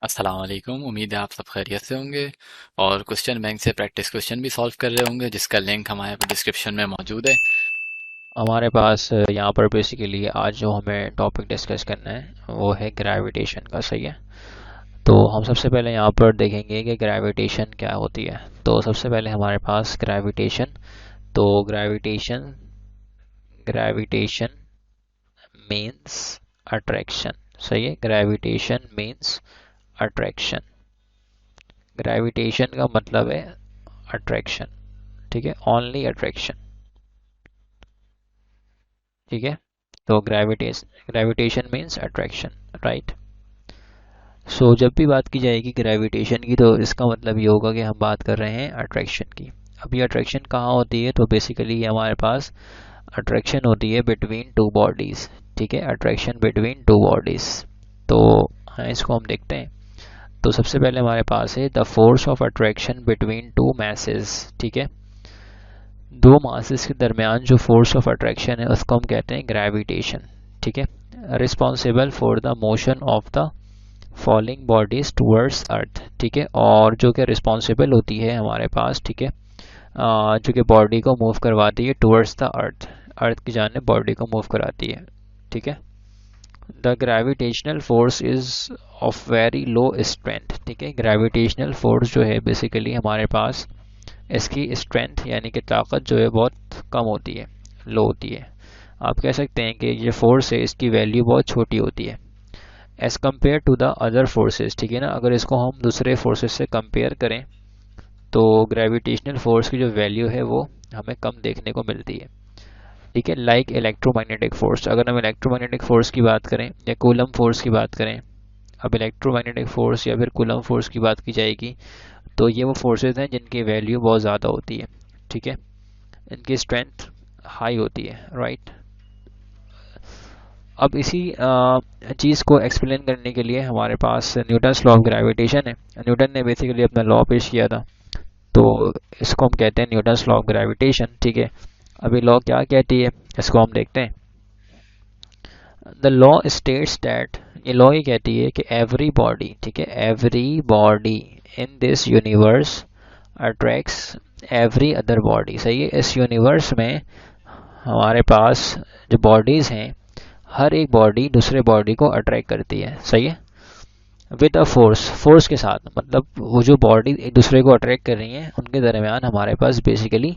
अस्सलाम वालेकुम। उम्मीद है आप सब खैरियत से होंगे और क्वेश्चन बैंक से प्रैक्टिस क्वेश्चन भी सॉल्व कर रहे होंगे, जिसका लिंक हमारे डिस्क्रिप्शन में मौजूद है। हमारे पास यहाँ पर बेसिकली आज जो हमें टॉपिक डिस्कस करना है वो है ग्रेविटेशन का। सही है। तो हम सबसे पहले यहाँ पर देखेंगे कि ग्रेविटेशन क्या होती है। तो सबसे पहले हमारे पास ग्रेविटेशन, तो ग्रेविटेशन ग्रेविटेशन मीन्स अट्रैक्शन। सही है। Gravitation means attraction. ग्रेविटेशन का मतलब है अट्रैक्शन। ठीक है, ओनली अट्रैक्शन। ठीक है। तो ग्रेविटेशन मीन्स अट्रैक्शन, राइट। सो जब भी बात की जाएगी ग्रेविटेशन की, तो इसका मतलब ये होगा कि हम बात कर रहे हैं अट्रैक्शन की। अब ये अट्रैक्शन कहाँ होती है? तो बेसिकली हमारे पास अट्रैक्शन होती है बिटवीन टू बॉडीज। ठीक है, अट्रैक्शन बिटवीन टू बॉडीज। तो हाँ, इसको हम देखते हैं। तो सबसे पहले हमारे पास है the force of attraction between two masses. ठीक है, दो मासेस के दरमियान जो फोर्स ऑफ अट्रैक्शन है उसको हम कहते हैं ग्रेविटेशन। ठीक है, responsible for the motion of the falling bodies towards earth. ठीक है, और जो कि रिस्पॉन्सिबल होती है हमारे पास, ठीक है, जो कि बॉडी को मूव करवाती है टूवर्ड्स द अर्थ, अर्थ की जाने बॉडी को मूव कराती है। ठीक है, the gravitational force is of very low strength. ठीक है, ग्रेविटेशनल फोर्स जो है बेसिकली हमारे पास, इसकी स्ट्रेंथ यानी कि ताकत जो है बहुत कम होती है, लो होती है। आप कह सकते हैं कि ये फोर्स है इसकी वैल्यू बहुत छोटी होती है as compare to the other forces. ठीक है ना, अगर इसको हम दूसरे फोर्सेस से कंपेयर करें तो ग्रेविटेशनल फोर्स की जो वैल्यू है वो हमें कम देखने को मिलती है। ठीक है, लाइक इलेक्ट्रोमैग्नेटिक फोर्स। अगर हम इलेक्ट्रोमैग्नेटिक फोर्स की बात करें या कूलम फोर्स की बात करें, अब इलेक्ट्रोमैग्नेटिक फोर्स या फिर कूलम फोर्स की बात की जाएगी तो ये वो फोर्सेस हैं जिनकी वैल्यू बहुत ज़्यादा होती है। ठीक है, इनकी स्ट्रेंथ हाई होती है, राइट। अब इसी चीज़ को एक्सप्लेन करने के लिए हमारे पास न्यूटन्स लॉ ऑफ ग्रेविटेशन है। न्यूटन ने बेसिकली अपना लॉ पेश किया था, तो इसको हम कहते हैं न्यूटन्स लॉ ऑफ ग्रेविटेशन। ठीक है, अभी लॉ क्या कहती है इसको हम देखते हैं। द लॉ स्टेट्स दैट, ये लॉ ये कहती है कि एवरी बॉडी, ठीक है, every body in this universe attracts every other body. सही है, इस यूनिवर्स में हमारे पास जो बॉडीज़ हैं, हर एक बॉडी दूसरे बॉडी को अट्रैक्ट करती है। सही है, विद अ फोर्स, फोर्स के साथ, मतलब वो जो बॉडी एक दूसरे को अट्रैक्ट कर रही हैं उनके दरमियान हमारे पास बेसिकली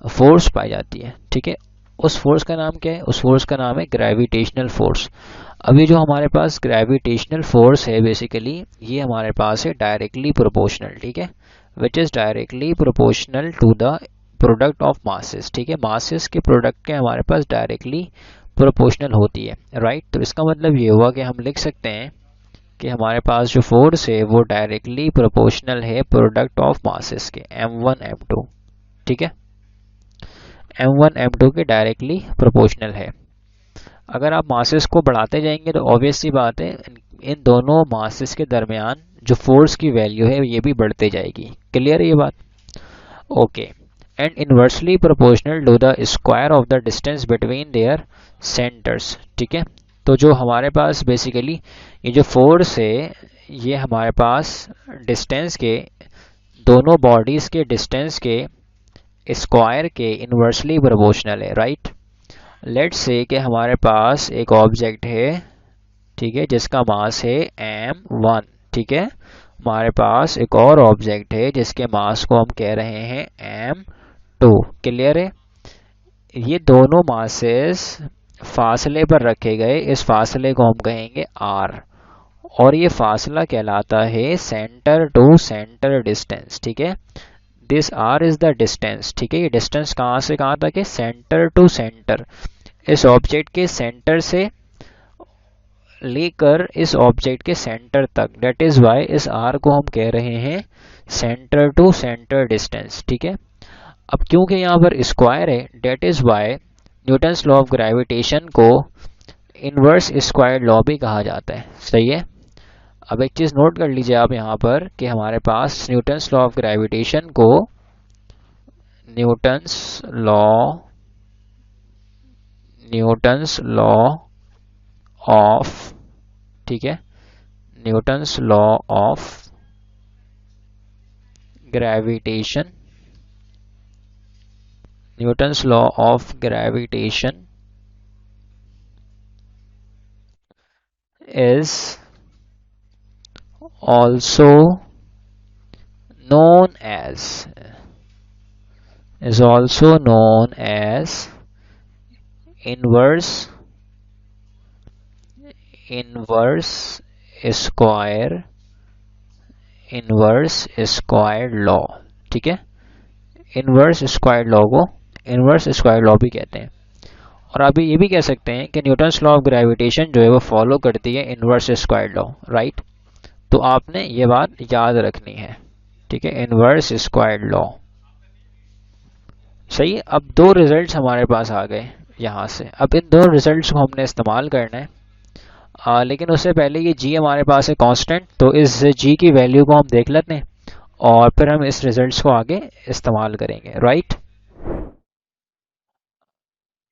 फोर्स पाई जाती है। ठीक है, उस फोर्स का नाम क्या है? उस फोर्स का नाम है ग्रेविटेशनल फोर्स। अभी जो हमारे पास ग्रेविटेशनल फोर्स है बेसिकली ये हमारे पास है डायरेक्टली प्रोपोर्शनल। ठीक है, which is directly proportional to the product of masses. ठीक है, मासेस के प्रोडक्ट के हमारे पास डायरेक्टली प्रोपोर्शनल होती है, राइट। तो इसका मतलब ये हुआ कि हम लिख सकते हैं कि हमारे पास जो फोर्स है वो डायरेक्टली प्रोपोर्शनल है प्रोडक्ट ऑफ मासेस के, m1 m2। ठीक है, m1 m2 के डायरेक्टली प्रोपोर्शनल है। अगर आप मासेस को बढ़ाते जाएंगे तो ऑब्वियस सी बात है इन दोनों मासेस के दरमियान जो फोर्स की वैल्यू है ये भी बढ़ते जाएगी। क्लियर है ये बात? Okay, and inversely proportional to the square of the distance between their centres. ठीक है, तो जो हमारे पास बेसिकली ये जो फोर्स है ये हमारे पास डिस्टेंस के, दोनों बॉडीज के डिस्टेंस के स्क्वायर के इनवर्सली प्रोपोर्शनल है, राइट। लेट्स से कि हमारे पास एक ऑब्जेक्ट है, ठीक है, जिसका मास है m1। ठीक है, हमारे पास एक और ऑब्जेक्ट है जिसके मास को हम कह रहे हैं m2। क्लियर है? ये दोनों मासेस फासले पर रखे गए, इस फासले को हम कहेंगे r, और ये फासला कहलाता है सेंटर टू सेंटर डिस्टेंस। ठीक है, this r is the distance. ठीक है, ये डिस्टेंस कहाँ से कहाँ तक है? सेंटर टू सेंटर, इस ऑब्जेक्ट के सेंटर से लेकर इस ऑब्जेक्ट के सेंटर तक। डेट इज वाई इस r को हम कह रहे हैं सेंटर टू सेंटर डिस्टेंस। ठीक है, अब क्योंकि यहाँ पर स्क्वायर है, that is why Newton's law of gravitation को इनवर्स स्क्वायर लॉ भी कहा जाता है। सही है, अब एक चीज नोट कर लीजिए आप यहाँ पर कि हमारे पास न्यूटन्स लॉ ऑफ ग्रेविटेशन को Newton's law Newton's law of, ठीक है, Newton's law of gravitation, Newton's law of gravitation is also known as is also known as inverse inverse square inverse square law. ठीक है, inverse square law को inverse square law भी कहते हैं। और अभी ये भी कह सकते हैं कि न्यूटन्स लॉ ऑफ ग्रेविटेशन जो है वो फॉलो करती है इनवर्स स्क्वायर लॉ, राइट। तो आपने ये बात याद रखनी है। ठीक है, इनवर्स स्क्वायर लॉ। सही है, अब दो रिजल्ट्स हमारे पास आ गए यहाँ से। अब इन दो रिजल्ट्स को हमने इस्तेमाल करना है। लेकिन उससे पहले ये जी हमारे पास है कांस्टेंट, तो इस जी की वैल्यू को हम देख लेते हैं और फिर हम इस रिजल्ट्स को आगे इस्तेमाल करेंगे, राइट।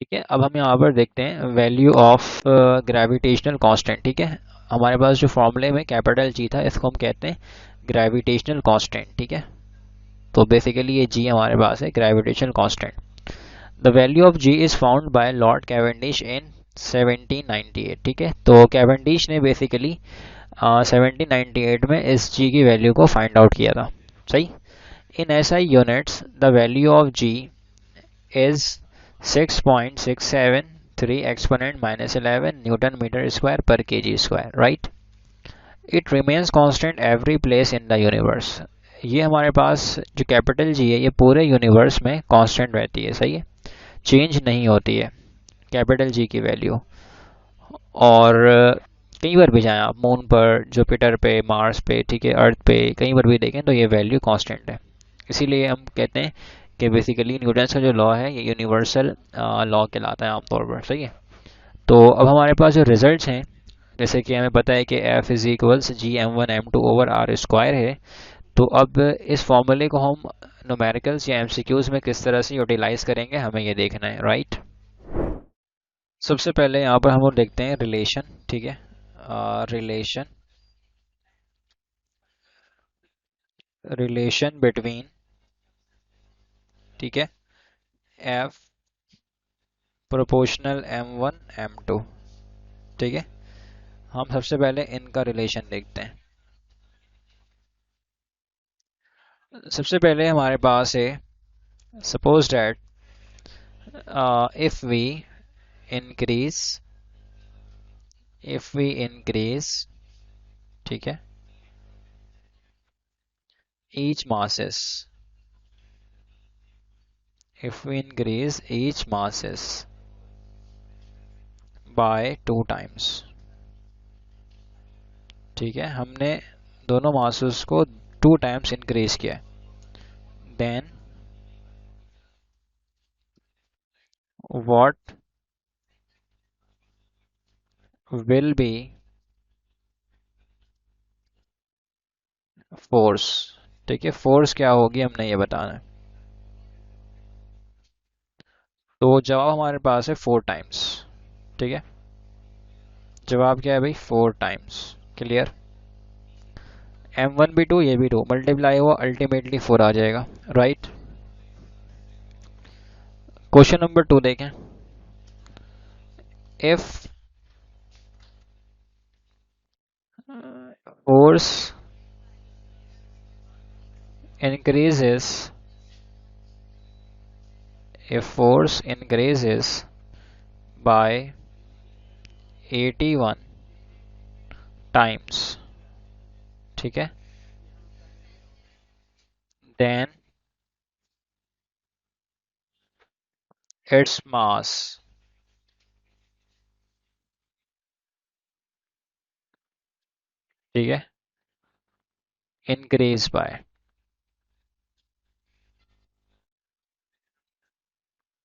ठीक है, अब हम यहाँ पर देखते हैं वैल्यू ऑफ ग्रेविटेशनल कांस्टेंट। ठीक है, हमारे पास जो फॉर्मूले में कैपिटल जी था इसको हम कहते हैं ग्रेविटेशनल कांस्टेंट। ठीक है, तो बेसिकली ये जी हमारे पास है gravitational constant. The value of G is found by Lord Cavendish in 1798। ठीक है, तो कैवेंडिश ने बेसिकली 1798 में इस जी की वैल्यू को फाइंड आउट किया था। सही, in SI units the value of G is 6.673 exponent -11 newton meter square per KG square, right. It remains constant every place in the universe. ये हमारे पास जो कैपिटल जी है ये पूरे यूनिवर्स में कांस्टेंट रहती है। सही है, चेंज नहीं होती है कैपिटल जी की वैल्यू। और कहीं पर भी जाएं आप, मून पर, जुपिटर पे, मार्स पे, ठीक है, अर्थ पे, कहीं पर भी देखें तो ये वैल्यू कांस्टेंट है। इसीलिए हम कहते हैं कि बेसिकली न्यूटन्स का जो लॉ है ये यूनिवर्सल लॉ कहलाता है आमतौर पर। सही है, तो अब हमारे पास जो रिजल्ट्स हैं, जैसे कि हमें पता है कि F is equals G m1 m2 over R square है। तो अब इस फॉर्मूले को हम न्यूमेरिकल्स या एमसीक्यूज में किस तरह से यूटिलाइज करेंगे हमें ये देखना है, राइट। सबसे पहले यहाँ पर हम लोग देखते हैं रिलेशन। ठीक है, रिलेशन रिलेशन बिटवीन, ठीक है, एफ प्रोपोर्शनल m1 m2। ठीक है, हम सबसे पहले इनका रिलेशन देखते हैं। सबसे पहले हमारे पास है suppose that if we increase if we increase, ठीक है, each masses, if we increase each masses by 2 times। ठीक है, हमने दोनों masses को 2 times increase किया, then what will be force। ठीक है, फोर्स क्या होगी हमने ये बताना है। तो जवाब हमारे पास है 4 टाइम्स। ठीक है, जवाब क्या है भाई, 4 टाइम्स। क्लियर, m1 भी 2 ये भी 2 मल्टीप्लाई हुआ अल्टीमेटली 4 आ जाएगा, राइट। क्वेश्चन नंबर 2 देखें। If force increases, if force increases by 81 times, ठीक है, then its mass, ठीक है, increase by,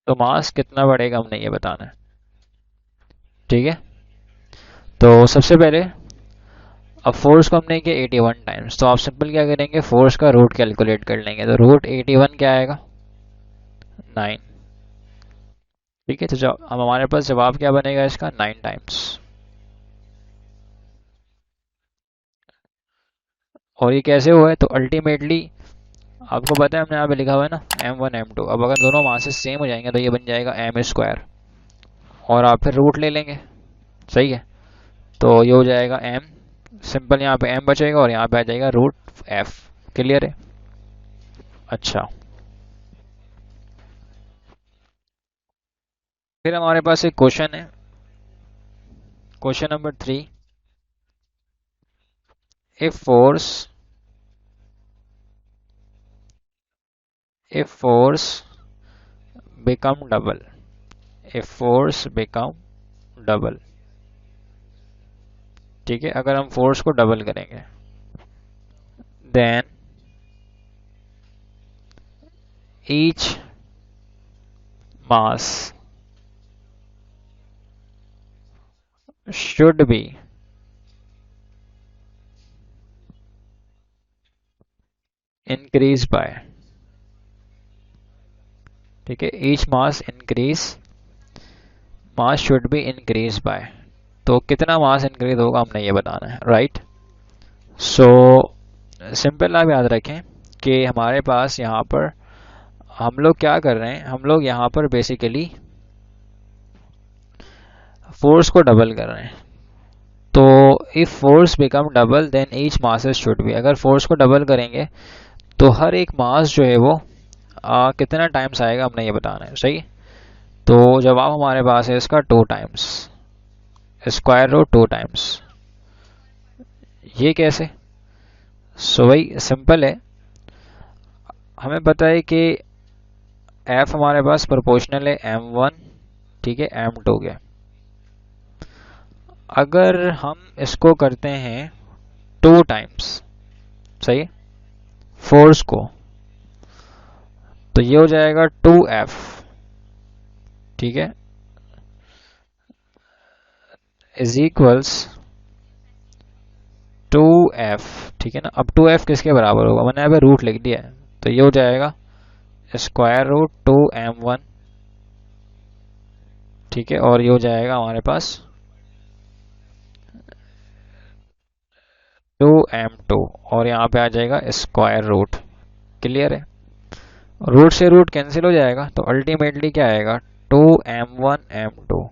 तो मास कितना बढ़ेगा हमने ये बताना है। ठीक है, तो सबसे पहले अब फोर्स को हमने किया 81 टाइम्स, तो आप सिंपल क्या करेंगे, फोर्स का रूट कैलकुलेट कर लेंगे। तो रूट 81 क्या आएगा, 9। ठीक है, तो अब हमारे पास जवाब क्या बनेगा इसका, 9 टाइम्स। और ये कैसे हुआ है, तो अल्टीमेटली आपको पता है हमने यहाँ पे लिखा हुआ है ना m1 m2, अब अगर दोनों मासेस सेम हो जाएंगे तो ये बन जाएगा एम स्क्वायर, और आप फिर रूट ले लेंगे। सही है, तो ये हो जाएगा m, सिंपल यहाँ पे m बचेगा और यहाँ पे आ जाएगा रूट f। क्लियर है? अच्छा, फिर हमारे पास एक क्वेश्चन है, question number 3। If force if force become double, if force become double, ठीक है, अगर हम फोर्स को डबल करेंगे, then each mass should be increased by, ठीक है, each mass should be increased by, तो कितना मास इंक्रीज होगा हमने ये बताना है, राइट। सो सिंपल आप याद रखें कि हमारे पास यहाँ पर हम लोग क्या कर रहे हैं, हम लोग यहाँ पर बेसिकली फोर्स को डबल कर रहे हैं। तो if force become double then each masses should be, अगर फोर्स को डबल करेंगे तो हर एक मास जो है वो कितना टाइम्स आएगा हमने ये बताना है। सही, तो जवाब हमारे पास है इसका 2 टाइम्स, स्क्वायर रूट 2 टाइम्स। ये कैसे? सो भाई सिंपल है, हमें पता है कि एफ हमारे पास प्रोपोर्शनल है m1, ठीक है, m2 के। अगर हम इसको करते हैं 2 टाइम्स, सही, फोर्स को, तो ये हो जाएगा 2f, ठीक है, इज इक्वल्स 2f, ठीक है ना। अब 2f किसके बराबर होगा, मैंने यहाँ पे रूट लिख दिया है, तो ये हो जाएगा स्क्वायर रूट 2m1, ठीक है, और ये हो जाएगा हमारे पास 2m2, और यहाँ पे आ जाएगा स्क्वायर रूट। क्लियर है? रूट से रूट कैंसिल हो जाएगा, तो अल्टीमेटली क्या आएगा, 2m1m2।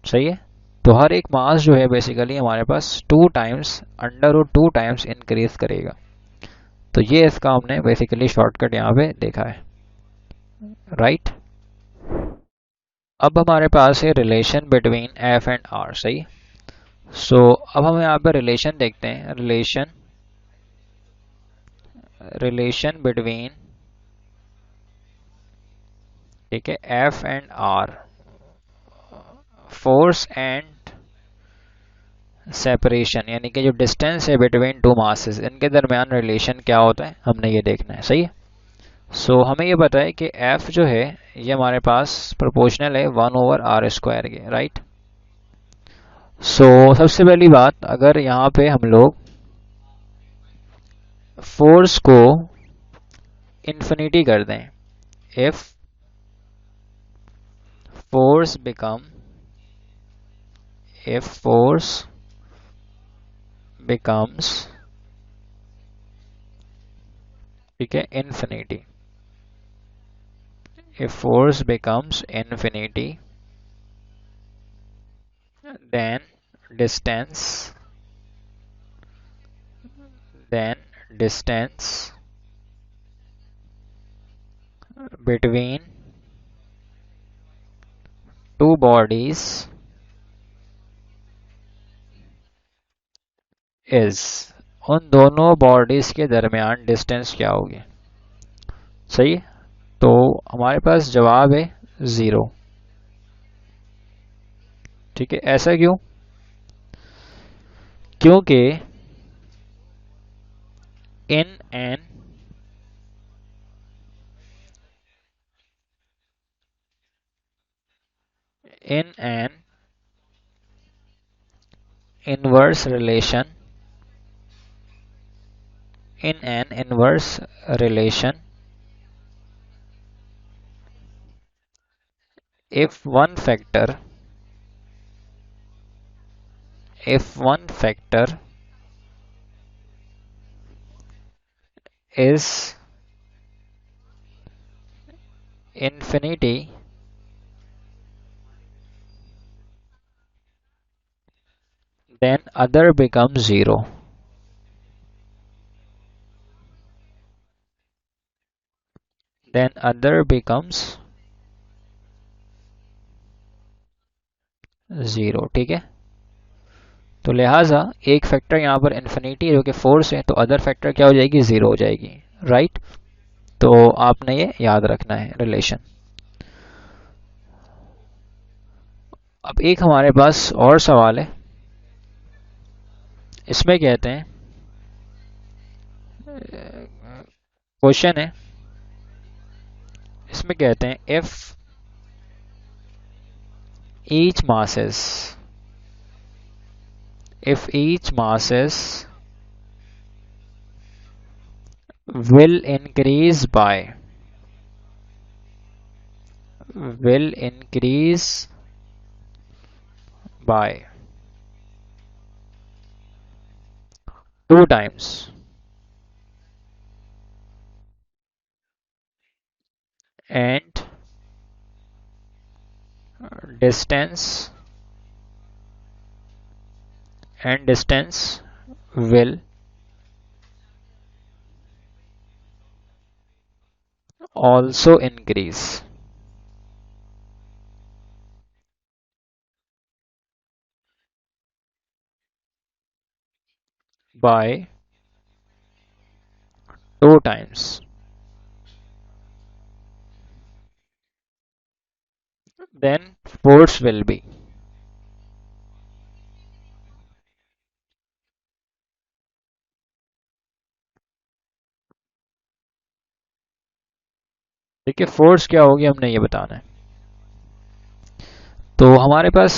सही है, तो हर एक मास जो है बेसिकली हमारे पास 2 times under root 2 times increase करेगा। तो ये इसका हमने बेसिकली शॉर्टकट यहाँ पे देखा है, राइट। अब हमारे पास है relation between F and R. सही, सो अब हम यहाँ पे रिलेशन देखते हैं, रिलेशन बिटवीन, ठीक है, F and R, force and separation, यानी कि जो डिस्टेंस है बिटवीन 2 मासेस, इनके दरमियान रिलेशन क्या होता है हमने ये देखना है। सही है, सो हमें ये पता है कि एफ जो है ये हमारे पास प्रोपोर्शनल है 1/r² के, राइट। सो सबसे पहली बात, अगर यहाँ पे हम लोग फोर्स को इन्फिनिटी कर दें, if force become, if force becomes, ठीक है, infinity, if force becomes infinity, then distance, then distance between two bodies is, उन दोनों बॉडीज के दरमियान डिस्टेंस क्या होगी। सही, तो हमारे पास जवाब है 0। ठीक है, ऐसा क्यों? क्योंकि in an in an inverse relation, in an inverse relation, if one factor, if one factor is infinity, then other becomes 0. Then other becomes 0, ठीक है। तो लिहाजा एक फैक्टर यहाँ पर इन्फिनिटी जो कि फोर्स है, तो अदर फैक्टर क्या हो जाएगी, 0 हो जाएगी, राइट। तो आपने ये याद रखना है रिलेशन। अब एक हमारे पास और सवाल है, इसमें कहते हैं, क्वेश्चन है, इसमें कहते हैं if each masses if each masses will increase by will increase by 2 times and distance will also increase by 2 times, then force will be, देखिए फोर्स क्या होगी हमने ये बताना है। तो हमारे पास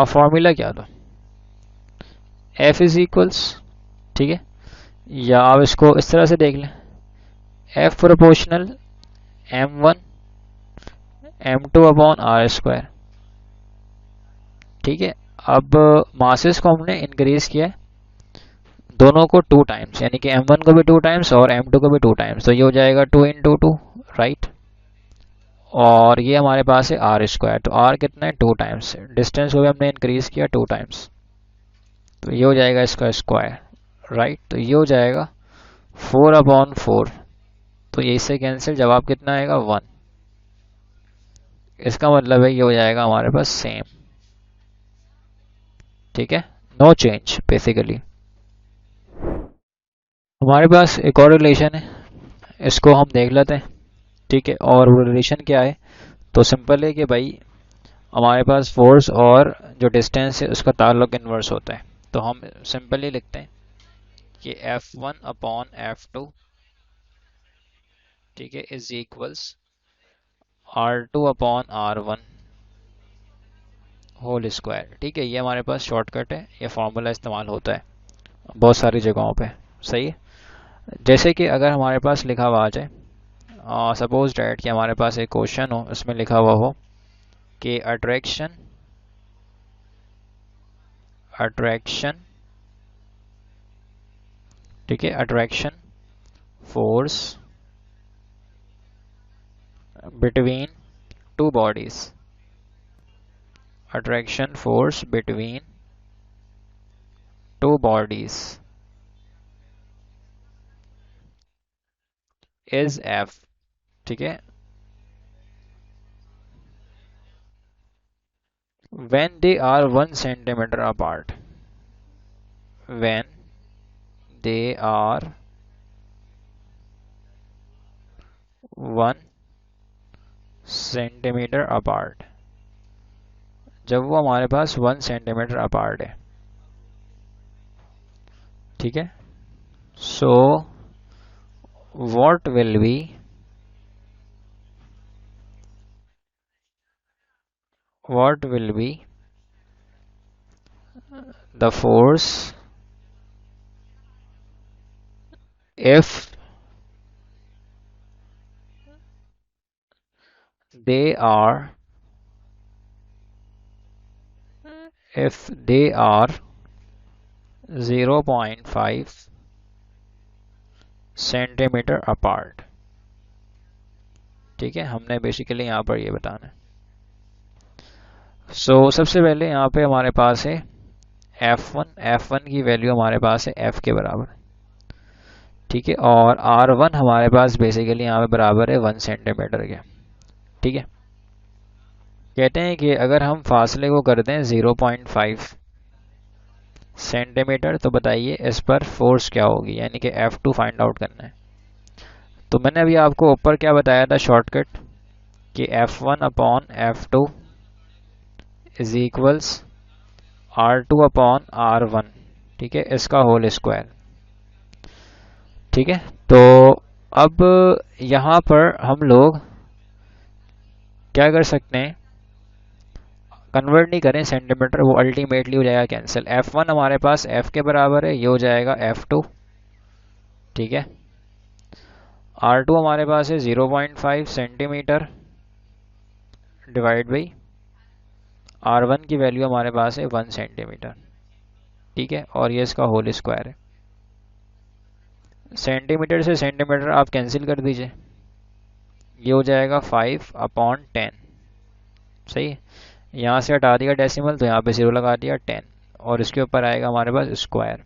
फॉर्मूला क्या था, F इज इक्वल्स, ठीक है, या आप इसको इस तरह से देख लें, F proportional M1 M2 upon R square, ठीक है। अब मासेस को हमने इंक्रीज किया है दोनों को 2 टाइम्स, यानी कि M1 को भी 2 टाइम्स और M2 को भी 2 टाइम्स, तो ये हो जाएगा 2 इंटू 2, राइट। और ये हमारे पास है आर स्क्वायर, तो आर कितना है, 2 टाइम्स, डिस्टेंस को भी हमने इंक्रीज किया 2 टाइम्स, तो ये हो जाएगा इसका स्क्वायर, राइट। तो ये हो जाएगा 4 अपॉन 4, तो ये इससे कैंसिल, जवाब कितना आएगा 1। इसका मतलब है ये हो जाएगा हमारे पास सेम, ठीक है, नो चेंज बेसिकली। हमारे पास एक और रिलेशन है, इसको हम देख लेते हैं, ठीक है। और वो रिलेशन क्या है, तो सिंपल है कि भाई हमारे पास फोर्स और जो डिस्टेंस है उसका ताल्लुक इन्वर्स होता है, तो हम सिंपली लिखते हैं कि F1 अपॉन F2, ठीक है, is equals R2 upon R1 whole square, ठीक है। ये हमारे पास शॉर्टकट है, ये फार्मूला इस्तेमाल होता है बहुत सारी जगहों पे, सही है। जैसे कि अगर हमारे पास लिखा हुआ आ जाए, सपोज डैट कि हमारे पास एक क्वेश्चन हो, इसमें लिखा हुआ हो कि अट्रैक्शन अट्रैक्शन ठीक है, attraction force between two bodies, attraction force between two bodies is F, ठीक है, when they are 1 centimeter apart, when they are 1 centimeter apart, जब वो हमारे पास 1 सेंटीमीटर अपार्ट है, ठीक है। सो what will be what will be the force if they are if they are 0.5 centimetre apart. ठीक है, हमने बेसिकली यहाँ पर ये बताना है। सबसे पहले यहाँ पे हमारे पास है F1 की वैल्यू हमारे पास है F के बराबर। ठीक है, और R1 हमारे पास बेसिकली यहाँ पे बराबर है 1 सेंटीमीटर के। ठीक है, कहते हैं कि अगर हम फासले को कर दें 0.5 सेंटीमीटर तो बताइए इस पर फोर्स क्या होगी, यानी कि F2 फाइंड आउट करना है। तो मैंने अभी आपको ऊपर क्या बताया था शॉर्टकट कि F1 upon F2 is equals R2 upon R1। ठीक है, इसका होल स्क्वायर। ठीक है, तो अब यहाँ पर हम लोग क्या कर सकते हैं, कन्वर्ट नहीं करें सेंटीमीटर, वो अल्टीमेटली हो जाएगा कैंसिल। F1 हमारे पास F के बराबर है, ये हो जाएगा F2। ठीक है, R2 हमारे पास है 0.5 सेंटीमीटर डिवाइड बाई R1 की वैल्यू हमारे पास है 1 सेंटीमीटर। ठीक है, और ये इसका होल स्क्वायर है। सेंटीमीटर से सेंटीमीटर आप कैंसिल कर दीजिए, ये हो जाएगा 5 अपॉन 10। सही है, यहाँ से हटा दिया डेसिमल तो यहाँ पे 0 लगा दिया 10, और इसके ऊपर आएगा हमारे पास स्क्वायर।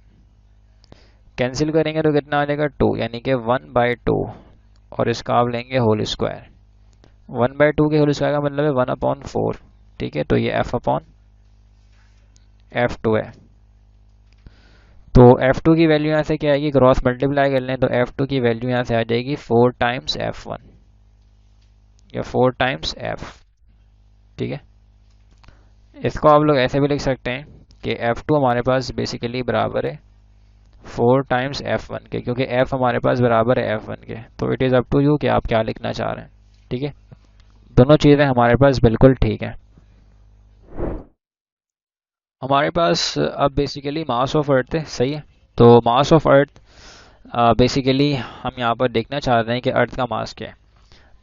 कैंसिल करेंगे तो कितना आ जाएगा 2, यानी कि 1/2, और इसका आप लेंगे होल स्क्वायर। 1/2 के होल स्क्वायर का मतलब है 1/4। ठीक है, तो ये F अपॉन F2 है। तो F2 की वैल्यू यहाँ से क्या आएगी, क्रॉस मल्टीप्लाई कर लें तो F2 की वैल्यू यहाँ से आ जाएगी 4 टाइम्स F1 या 4 टाइम्स F। ठीक है, इसको आप लोग ऐसे भी लिख सकते हैं कि F2 हमारे पास बेसिकली बराबर है 4 टाइम्स F1 के, क्योंकि F हमारे पास बराबर है F1 के। तो it is up to you कि आप क्या लिखना चाह रहे हैं। ठीक है, दोनों चीज़ें हमारे पास बिल्कुल ठीक है। हमारे पास अब बेसिकली मास ऑफ अर्थ है। सही है, तो मास ऑफ अर्थ बेसिकली हम यहाँ पर देखना चाह रहे हैं कि अर्थ का मास क्या है।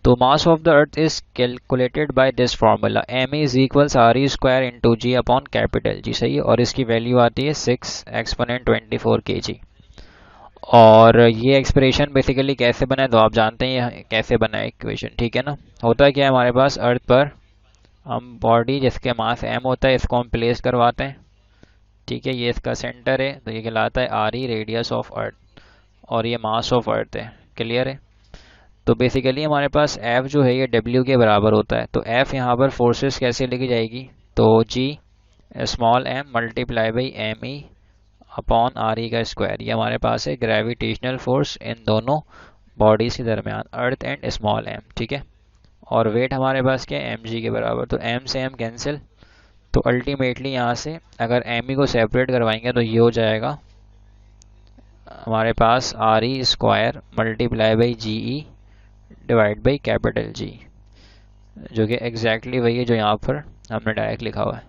तो mass of the earth is calculated by this formula, m is equals r e square into G upon capital G. सही है, और इसकी वैल्यू आती है 6 एक्सपोनेंट 24 kg। और ये एक्सप्रेशन बेसिकली कैसे बना है तो आप जानते हैं ये कैसे बना है इक्वेशन। ठीक है ना, होता क्या है हमारे पास अर्थ पर हम बॉडी जिसके मास m होता है इसको हम प्लेस करवाते हैं। ठीक है, ये इसका सेंटर है तो ये कहलाता है R E radius of earth, और ये मास ऑफ अर्थ है। क्लियर है, तो बेसिकली हमारे पास F जो है ये W के बराबर होता है। तो F यहाँ पर फोर्सेस कैसे लिखी जाएगी, तो G small m multiply by M E upon R E का स्क्वायर। ये हमारे पास है ग्रेविटेशनल फोर्स इन दोनों बॉडीज के दरमियान, अर्थ एंड स्मॉल m। ठीक है, और वेट हमारे पास क्या है mg के बराबर, तो m से m कैंसिल। तो अल्टीमेटली यहाँ से अगर एम ई को सेपरेट करवाएंगे तो ये हो जाएगा हमारे पास R E square multiply by G E divide by capital G, जो कि एग्जैक्टली वही है जो यहाँ पर हमने डायरेक्ट लिखा हुआ है।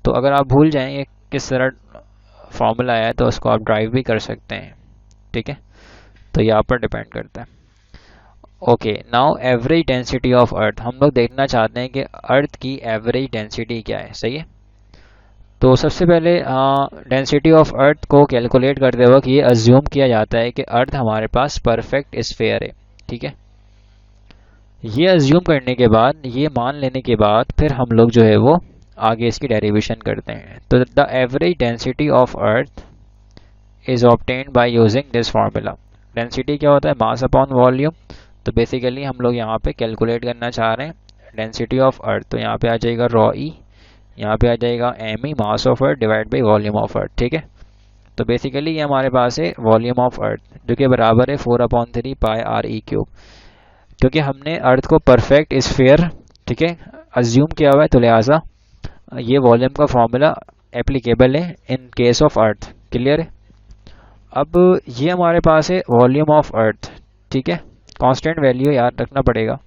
तो अगर आप भूल जाएं ये किस तरह फॉर्मूला आया है तो उसको आप ड्राइव भी कर सकते हैं। ठीक है, तो यहाँ पर डिपेंड करता है। Okay, now average density of earth, हम लोग देखना चाहते हैं कि अर्थ की एवरेज डेंसिटी क्या है। सही है, तो सबसे पहले डेंसिटी ऑफ अर्थ को कैलकुलेट करते वक्त ये अज्यूम किया जाता है कि अर्थ हमारे पास परफेक्ट स्फीयर है। ठीक है, ये अज्यूम करने के बाद, ये मान लेने के बाद फिर हम लोग जो है वो आगे इसकी डेरिवेशन करते हैं। तो the average density of earth is obtained by using this formula. Density क्या होता है, मास अपॉन वॉल्यूम। तो बेसिकली हम लोग यहाँ पे कैलकुलेट करना चाह रहे हैं डेंसिटी ऑफ अर्थ, तो यहाँ पे आ जाएगा रॉ ई, यहाँ पे आ जाएगा M E mass of earth divide by volume of earth. ठीक है, तो बेसिकली ये हमारे पास है वॉल्यूम ऑफ अर्थ जो कि बराबर है 4/3 पाई आर ई क्यूब, क्योंकि हमने अर्थ को परफेक्ट स्फीयर ठीक है अज्यूम किया हुआ है, तो लिहाजा ये वॉल्यूम का फॉर्मूला एप्लीकेबल है in case of earth. Clear है, अब ये हमारे पास है वॉल्यूम ऑफ अर्थ। ठीक है, कांस्टेंट वैल्यू याद रखना पड़ेगा,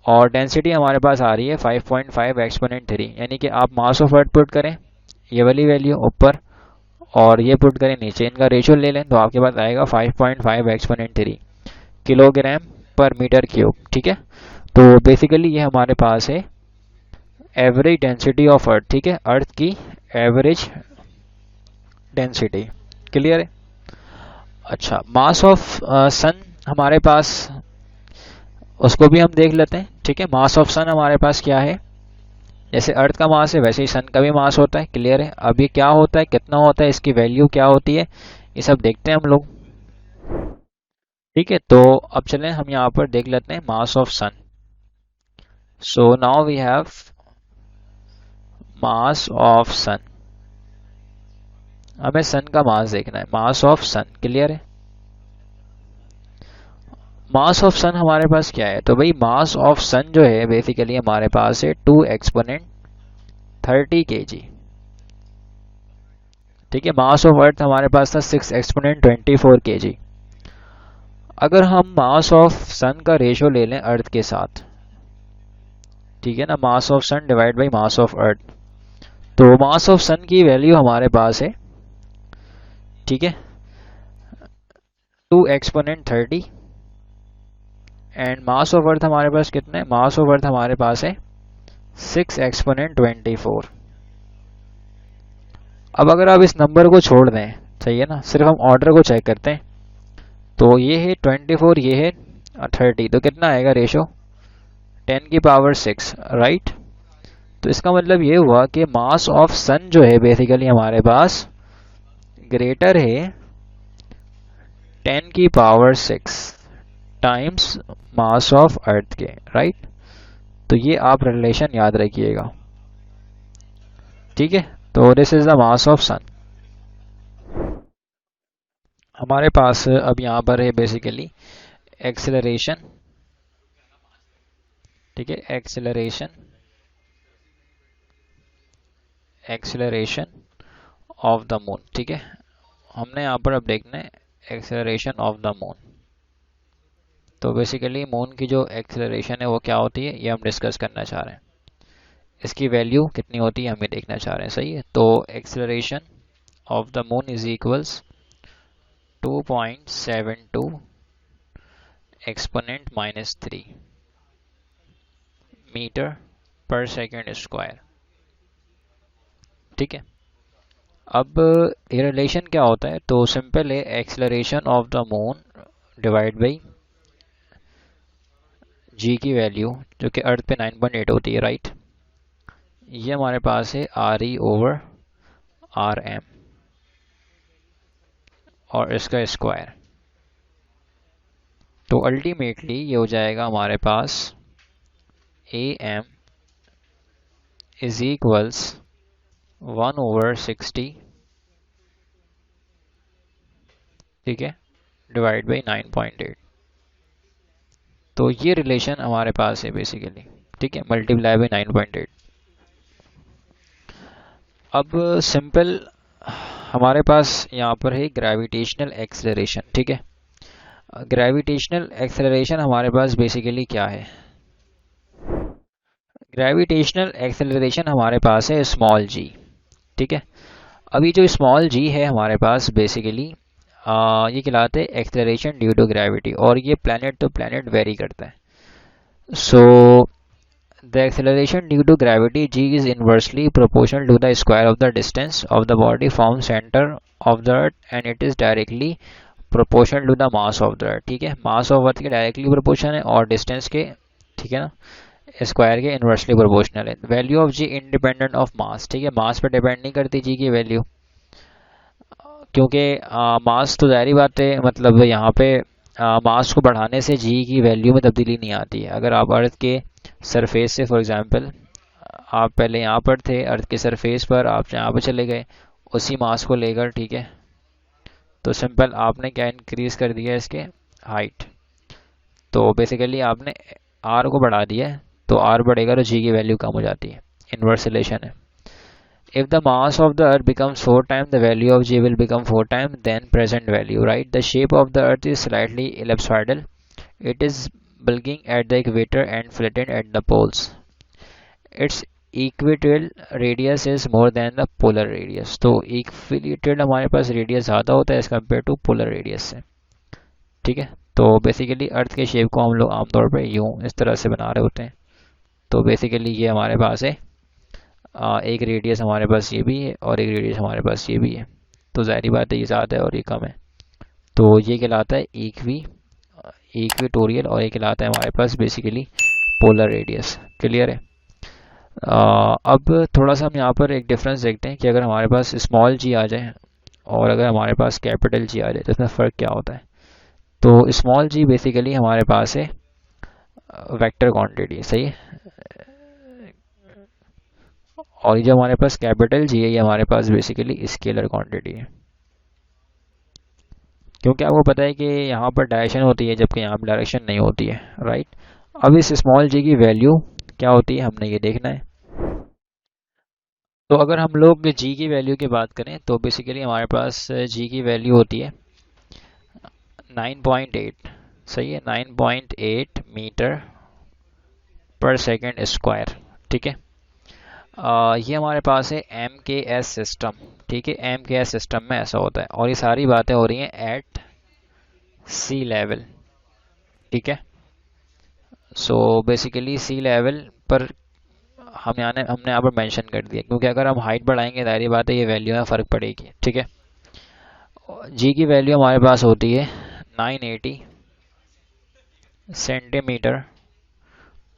और डेंसिटी हमारे पास आ रही है 5.5 एक्सपोनेंट 3, यानी कि आप मास ऑफ अर्थ पुट करें ये वाली वैल्यू ऊपर और ये पुट करें नीचे, इनका रेशियो ले लें तो आपके पास आएगा 5.5 एक्सपोनेंट 3 किलोग्राम पर मीटर क्यूब। ठीक है, तो बेसिकली ये हमारे पास है एवरेज डेंसिटी ऑफ अर्थ। ठीक है, अर्थ की एवरेज डेंसिटी। क्लियर है, अच्छा, मास ऑफ सन हमारे पास, उसको भी हम देख लेते हैं। ठीक है, मास ऑफ सन हमारे पास क्या है, जैसे अर्थ का मास है वैसे ही सन का भी मास होता है। क्लियर है? अब ये क्या होता है, कितना होता है, इसकी वैल्यू क्या होती है, ये सब देखते हैं हम लोग। ठीक है, तो अब चलें हम यहाँ पर देख लेते हैं mass of sun. So now we have mass of sun. हमें सन का मास देखना है, मास ऑफ सन। क्लियर है? मास ऑफ सन हमारे पास क्या है, तो भाई मास ऑफ सन जो है बेसिकली हमारे पास है 2 एक्सपोनेंट 30 kg। ठीक है, मास ऑफ अर्थ हमारे पास था 6 एक्सपोनेंट 24 kg। अगर हम मास ऑफ सन का रेशो ले लें अर्थ के साथ, ठीक है ना, mass of sun divide by mass of earth, तो मास ऑफ सन की वैल्यू हमारे पास है, ठीक है, 2 एक्सपोनेंट 30, एंड मास ऑफ अर्थ हमारे पास कितना है, मास ऑफ अर्थ हमारे पास है 6 एक्सपोनेंट 24। अब अगर आप इस नंबर को छोड़ दें, सही है ना, सिर्फ हम ऑर्डर को चेक करते हैं, तो ये है 24, ये है 30, तो कितना आएगा रेशो, 10 की पावर 6, राइट। तो इसका मतलब ये हुआ कि मास ऑफ सन जो है बेसिकली हमारे पास ग्रेटर है 10 की पावर 6 टाइम्स मास ऑफ अर्थ के, राइट। तो ये आप रिलेशन याद रखिएगा। ठीक है, तो this is the mass of sun. हमारे पास अब यहाँ पर है बेसिकली एक्सेलरेशन। ठीक है, acceleration, acceleration of the moon. ठीक है, हमने यहाँ पर अब देखना है एक्सेलरेशन ऑफ द मून। तो बेसिकली मून की जो एक्सेलरेशन है वो क्या होती है, ये हम डिस्कस करना चाह रहे हैं। इसकी वैल्यू कितनी होती है हमें देखना चाह रहे हैं, सही है। तो acceleration of the moon is equals 2.72 exponent -3 metre per second square. ठीक है, अब ये रिलेशन क्या होता है, तो सिंपल है, acceleration of the moon divide by G की वैल्यू जो कि अर्थ पे 9.8 होती है, राइट। ये हमारे पास है RE/RM और इसका स्क्वायर। तो अल्टीमेटली ये हो जाएगा हमारे पास AM इज इक्वल्स 1/60, ठीक है, डिवाइड बाई 9.8। तो ये रिलेशन हमारे पास है बेसिकली, ठीक है, मल्टीप्लाई बाई 9.8। अब सिंपल हमारे पास यहाँ पर है ग्रेविटेशनल एक्सेलरेशन। ठीक है, ग्रेविटेशनल एक्सेलरेशन हमारे पास बेसिकली क्या है, ग्रेविटेशनल एक्सेलरेशन हमारे पास है स्मॉल जी। ठीक है, अभी जो स्मॉल जी है हमारे पास बेसिकली ये कहलाते हैं एक्सेलरेशन ड्यू टू ग्रेविटी, और ये प्लैनेट तो प्लैनेट वेरी करता है। So the acceleration due to gravity g is inversely proportional to the square of the distance of the body from center of the earth and it is directly proportional to the mass of the earth। ठीक है, मास of अर्थ के directly proportion है और distance के, ठीक है ना, square के इन्वर्सली प्रोपोर्शनल है। Value of G independent of mass. ठीक है, मास पर डिपेंड नहीं करती जी की वैल्यू, क्योंकि मास तो जाहिर बात है, मतलब यहाँ पे मास को बढ़ाने से जी की वैल्यू में तब्दीली नहीं आती है। अगर आप अर्थ के सरफेस से, फॉर एग्जांपल, आप पहले यहाँ पर थे, अर्थ के सरफेस पर आप यहाँ पर चले गए उसी मास को लेकर, ठीक है, तो सिंपल आपने क्या इंक्रीज कर दिया इसके हाइट, तो बेसिकली आपने आर को बढ़ा दिया है, तो आर बढ़ेगा तो जी की वैल्यू कम हो जाती है, इन्वर्स रिलेशन है। If the mass of the earth becomes 4 times, the value of g will become 4 times then present value, right? The shape of the earth is slightly ellipsoidal. It is bulging at the equator and flattened at the poles. Its equatorial radius is more than the polar radius. तो equatorial हमारे पास radius ज़्यादा होता है as compared to polar radius से। ठीक है, तो basically earth के शेप को हम लोग आमतौर पर यूँ इस तरह से बना रहे होते हैं। तो बेसिकली ये हमारे पास है एक रेडियस हमारे पास ये भी है और एक रेडियस हमारे पास ये भी है, तो ज़ाहिर बात है ये ज़्यादा है और ये कम है। तो ये कहलाता है इक्वेटोरियल, और ये कहलाता है हमारे पास बेसिकली पोलर रेडियस। क्लियर है? अब थोड़ा सा हम यहाँ पर एक डिफरेंस देखते हैं कि अगर हमारे पास स्मॉल जी आ जाए और अगर हमारे पास कैपिटल जी आ जाए तो इसमें फ़र्क क्या होता है। तो स्मॉल जी बेसिकली हमारे पास है वेक्टर क्वांटिटी, सही है। और ये जो हमारे पास कैपिटल जी है ये हमारे पास बेसिकली स्केलर क्वांटिटी है, क्योंकि आपको पता है कि यहाँ पर डायरेक्शन होती है जबकि यहाँ पर डायरेक्शन नहीं होती है, राइट। अब इस स्मॉल जी की वैल्यू क्या होती है हमने ये देखना है। तो अगर हम लोग जी की वैल्यू की बात करें तो बेसिकली हमारे पास जी की वैल्यू होती है 9.8, सही है, 9.8 मीटर पर सेकेंड स्क्वायर। ठीक है। ये हमारे पास है एम के एस सिस्टम। ठीक है, एम के एस सिस्टम में ऐसा होता है और ये सारी बातें हो रही हैं एट सी लेवल। ठीक है। सो बेसिकली सी लेवल पर हमने यहाँ पर मेंशन कर दिया, क्योंकि अगर हम हाइट बढ़ाएंगे जाहिर बात है ये वैल्यू में फ़र्क पड़ेगी। ठीक है। जी की वैल्यू हमारे पास होती है 980 सेंटीमीटर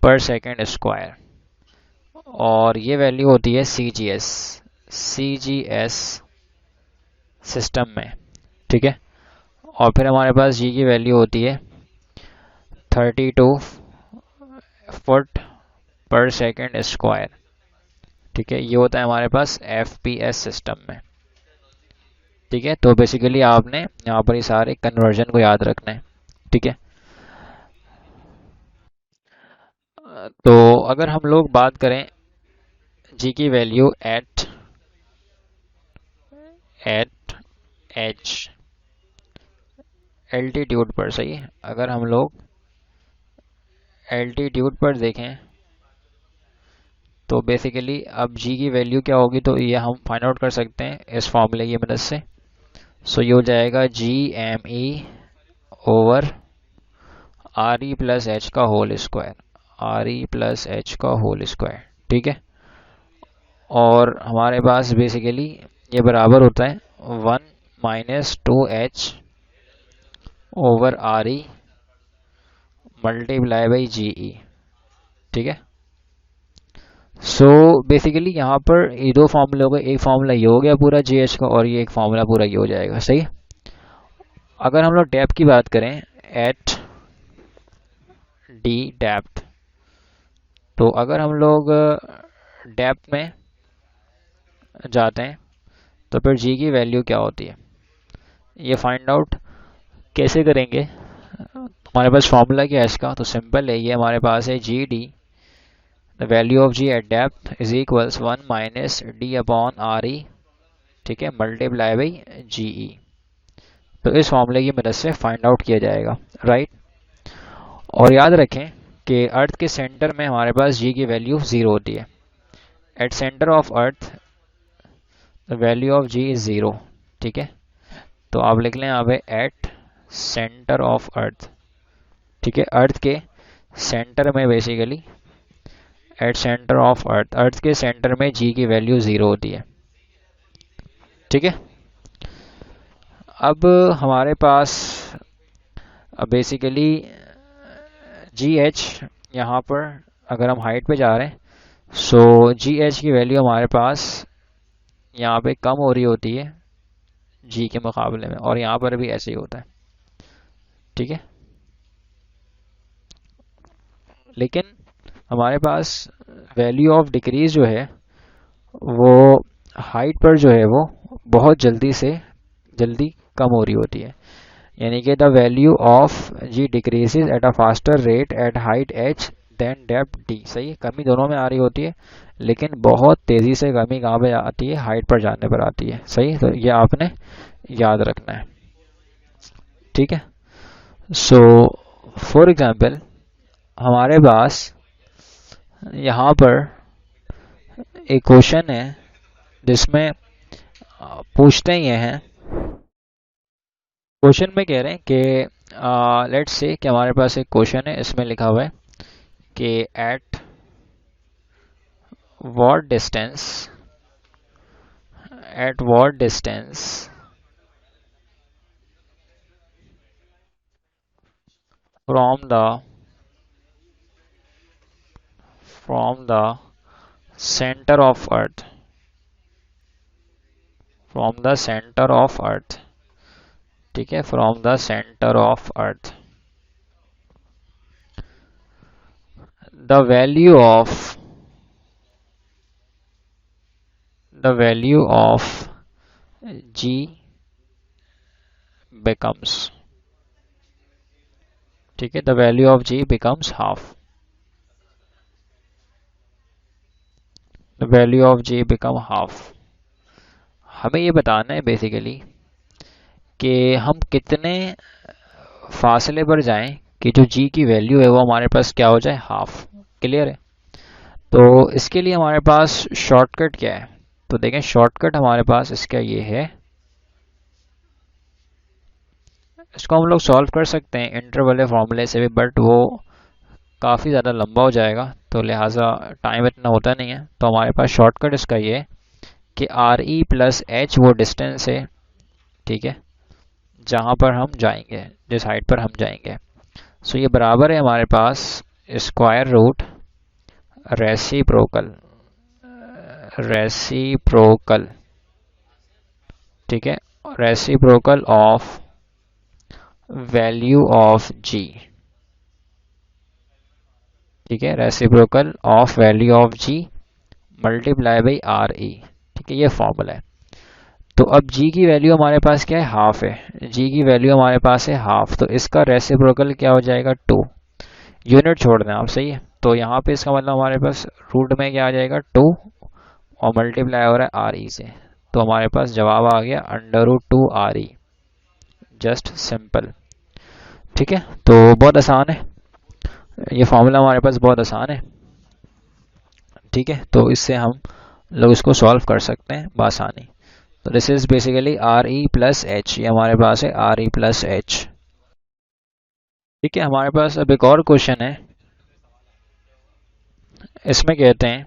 पर सेकेंड स्क्वायर, और ये वैल्यू होती है सी जी एस सिस्टम में। ठीक है। और फिर हमारे पास जी की वैल्यू होती है 32 फुट पर सेकेंड स्क्वायर। ठीक है, ये होता है हमारे पास एफ पी एस सिस्टम में। ठीक है, तो बेसिकली आपने यहाँ पर ये सारे कन्वर्जन को याद रखना है। ठीक है। तो अगर हम लोग बात करें जी की value at at H altitude पर, सही है, अगर हम लोग एल्टीट्यूड पर देखें तो बेसिकली अब जी की वैल्यू क्या होगी, तो ये हम फाइंड आउट कर सकते हैं इस फॉर्मूले की मदद से। सो ये हो जाएगा G M E over R E plus H का whole square, R E plus H का होल स्क्वायर। ठीक है। और हमारे पास बेसिकली ये बराबर होता है 1 - 2 H over R E multiply by G E. ठीक है। सो बेसिकली यहाँ पर ये दो फार्मूले हो गए, एक फार्मूला ये हो गया पूरा जी एच का और ये एक फार्मूला पूरा ये हो जाएगा, सही है। अगर हम लोग डेप्थ की बात करें एट डी डेप्थ, तो अगर हम लोग डेप्थ में जाते हैं तो फिर जी की वैल्यू क्या होती है ये फाइंड आउट कैसे करेंगे। हमारे पास फार्मूला क्या है इसका, तो सिंपल है, ये हमारे पास है G D, the value of G at depth is equals 1 - D/RE। ठीक है, मल्टीप्लाई बाई जी ई। तो इस फार्मूले की मदद से फाइंड आउट किया जाएगा, राइट। और याद रखें कि अर्थ के सेंटर में हमारे पास जी की वैल्यू 0 होती है। At centre of earth the value of G is 0। ठीक है, तो आप लिख लें यहाँ पे एट सेंटर ऑफ अर्थ। ठीक है, अर्थ के सेंटर में basically at centre of earth, earth के सेंटर में जी की वैल्यू 0 होती है। ठीक है। अब हमारे पास बेसिकली जी एच यहाँ पर अगर हम हाइट पे जा रहे हैं सो जी एच की वैल्यू हमारे पास यहाँ पे कम हो रही होती है जी के मुकाबले में, और यहाँ पर भी ऐसे ही होता है। ठीक है, लेकिन हमारे पास वैल्यू ऑफ डिक्रीज जो है वो हाइट पर जो है वो बहुत जल्दी कम हो रही होती है, यानी कि the value of G decreases at a faster rate at height H than depth D. सही है, कमी दोनों में आ रही होती है लेकिन बहुत तेज़ी से कमी कहाँ पे आती है, हाइट पर जाने पर आती है। सही, तो ये आपने याद रखना है। ठीक है। सो फॉर एग्जांपल हमारे पास यहाँ पर एक क्वेश्चन है जिसमें पूछते ही हैं, क्वेश्चन में कह रहे हैं कि लेट्स से कि हमारे पास एक क्वेश्चन है, इसमें लिखा हुआ है कि at what distance from the center of earth, from the center of earth, ठीक है, from the center of earth, the value of g becomes, ठीक है, the value of g becomes half, the value of g become half। हमें ये बताना है basically कि हम कितने फासले पर जाएं कि जो g की वैल्यू है वो हमारे पास क्या हो जाए, हाफ। क्लियर है? तो इसके लिए हमारे पास शॉर्टकट क्या है? तो देखें, शॉर्टकट हमारे पास इसका ये है, इसको हम लोग सॉल्व कर सकते हैं इंटरवल वाले फॉर्मूले से भी, बट वो काफ़ी ज़्यादा लंबा हो जाएगा, तो लिहाजा टाइम इतना होता नहीं है। तो हमारे पास शॉर्टकट इसका ये है कि आर ई प्लस एच वो डिस्टेंस है, ठीक है, जहाँ पर हम जाएंगे, जिस हाइट पर हम जाएंगे। सो ये बराबर है हमारे पास स्क्वायर रूट रेसिप्रोकल, रेसिप्रोकल, ठीक है, reciprocal of value of G, ठीक है, reciprocal of value of G multiply by R E, ठीक है, ये फॉर्मूला है। तो अब g की वैल्यू हमारे पास क्या है, हाफ है, g की वैल्यू हमारे पास है हाफ, तो इसका रेसिप्रोकल क्या हो जाएगा, 2। यूनिट छोड़ दें आप, सही है। तो यहाँ पे इसका मतलब हमारे पास रूट में क्या आ जाएगा, 2, और मल्टीप्लाई हो रहा है आर ई से, तो हमारे पास जवाब आ गया √2 आर ई, जस्ट सिंपल। ठीक है, तो बहुत आसान है ये फॉर्मूला, हमारे पास बहुत आसान है। ठीक है, तो इससे हम लोग इसको सॉल्व कर सकते हैं बआसानी। तो this is basically are E plus H, ये हमारे पास है आर ई प्लस एच। ठीक है, हमारे पास अब एक और क्वेश्चन है, इसमें कहते हैं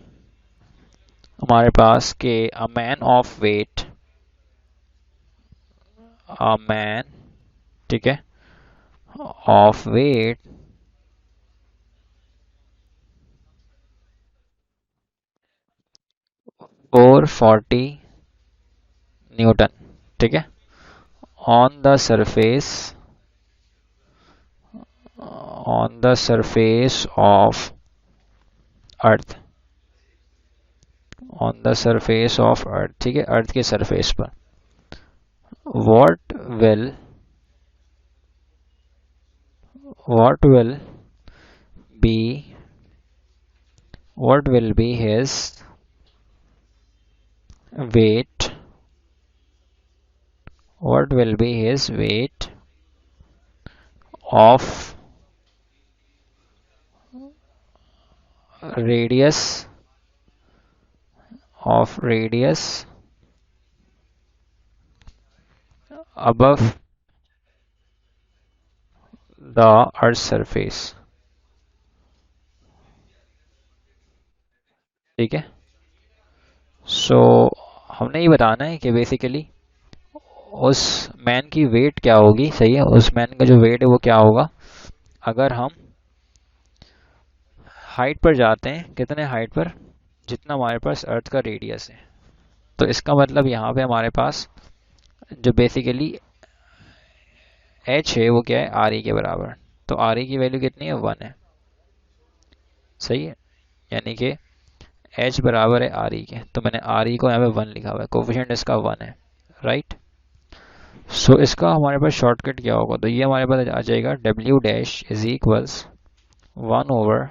हमारे पास कि a man of weight, a man, ठीक है, ऑफ वेट 440 न्यूटन, ठीक है, on the surface, on the surface of earth, on the surface of earth, ठीक है, अर्थ के सरफेस पर, what will, what will be, what will be his weight, what will be his weight of radius, of radius above the earth's surface, ठीक है। सो हमने ये बताना है कि बेसिकली उस मैन की वेट क्या होगी, सही है, उस मैन का जो वेट है वो क्या होगा अगर हम हाइट पर जाते हैं, कितने हाइट पर, जितना हमारे पास अर्थ का रेडियस है। तो इसका मतलब यहाँ पे हमारे पास जो बेसिकली एच है वो क्या है, आर ई के बराबर। तो आर ई की वैल्यू कितनी है, 1 है, सही है, यानी कि एच बराबर है आर ई के, तो मैंने आर ई को यहाँ पे 1 लिखा हुआ है, कोफिशिएंट इसका 1 है, राइट। सो इसका हमारे पास शॉर्टकट क्या होगा, तो ये हमारे पास आ जाएगा W dash is equals 1 over,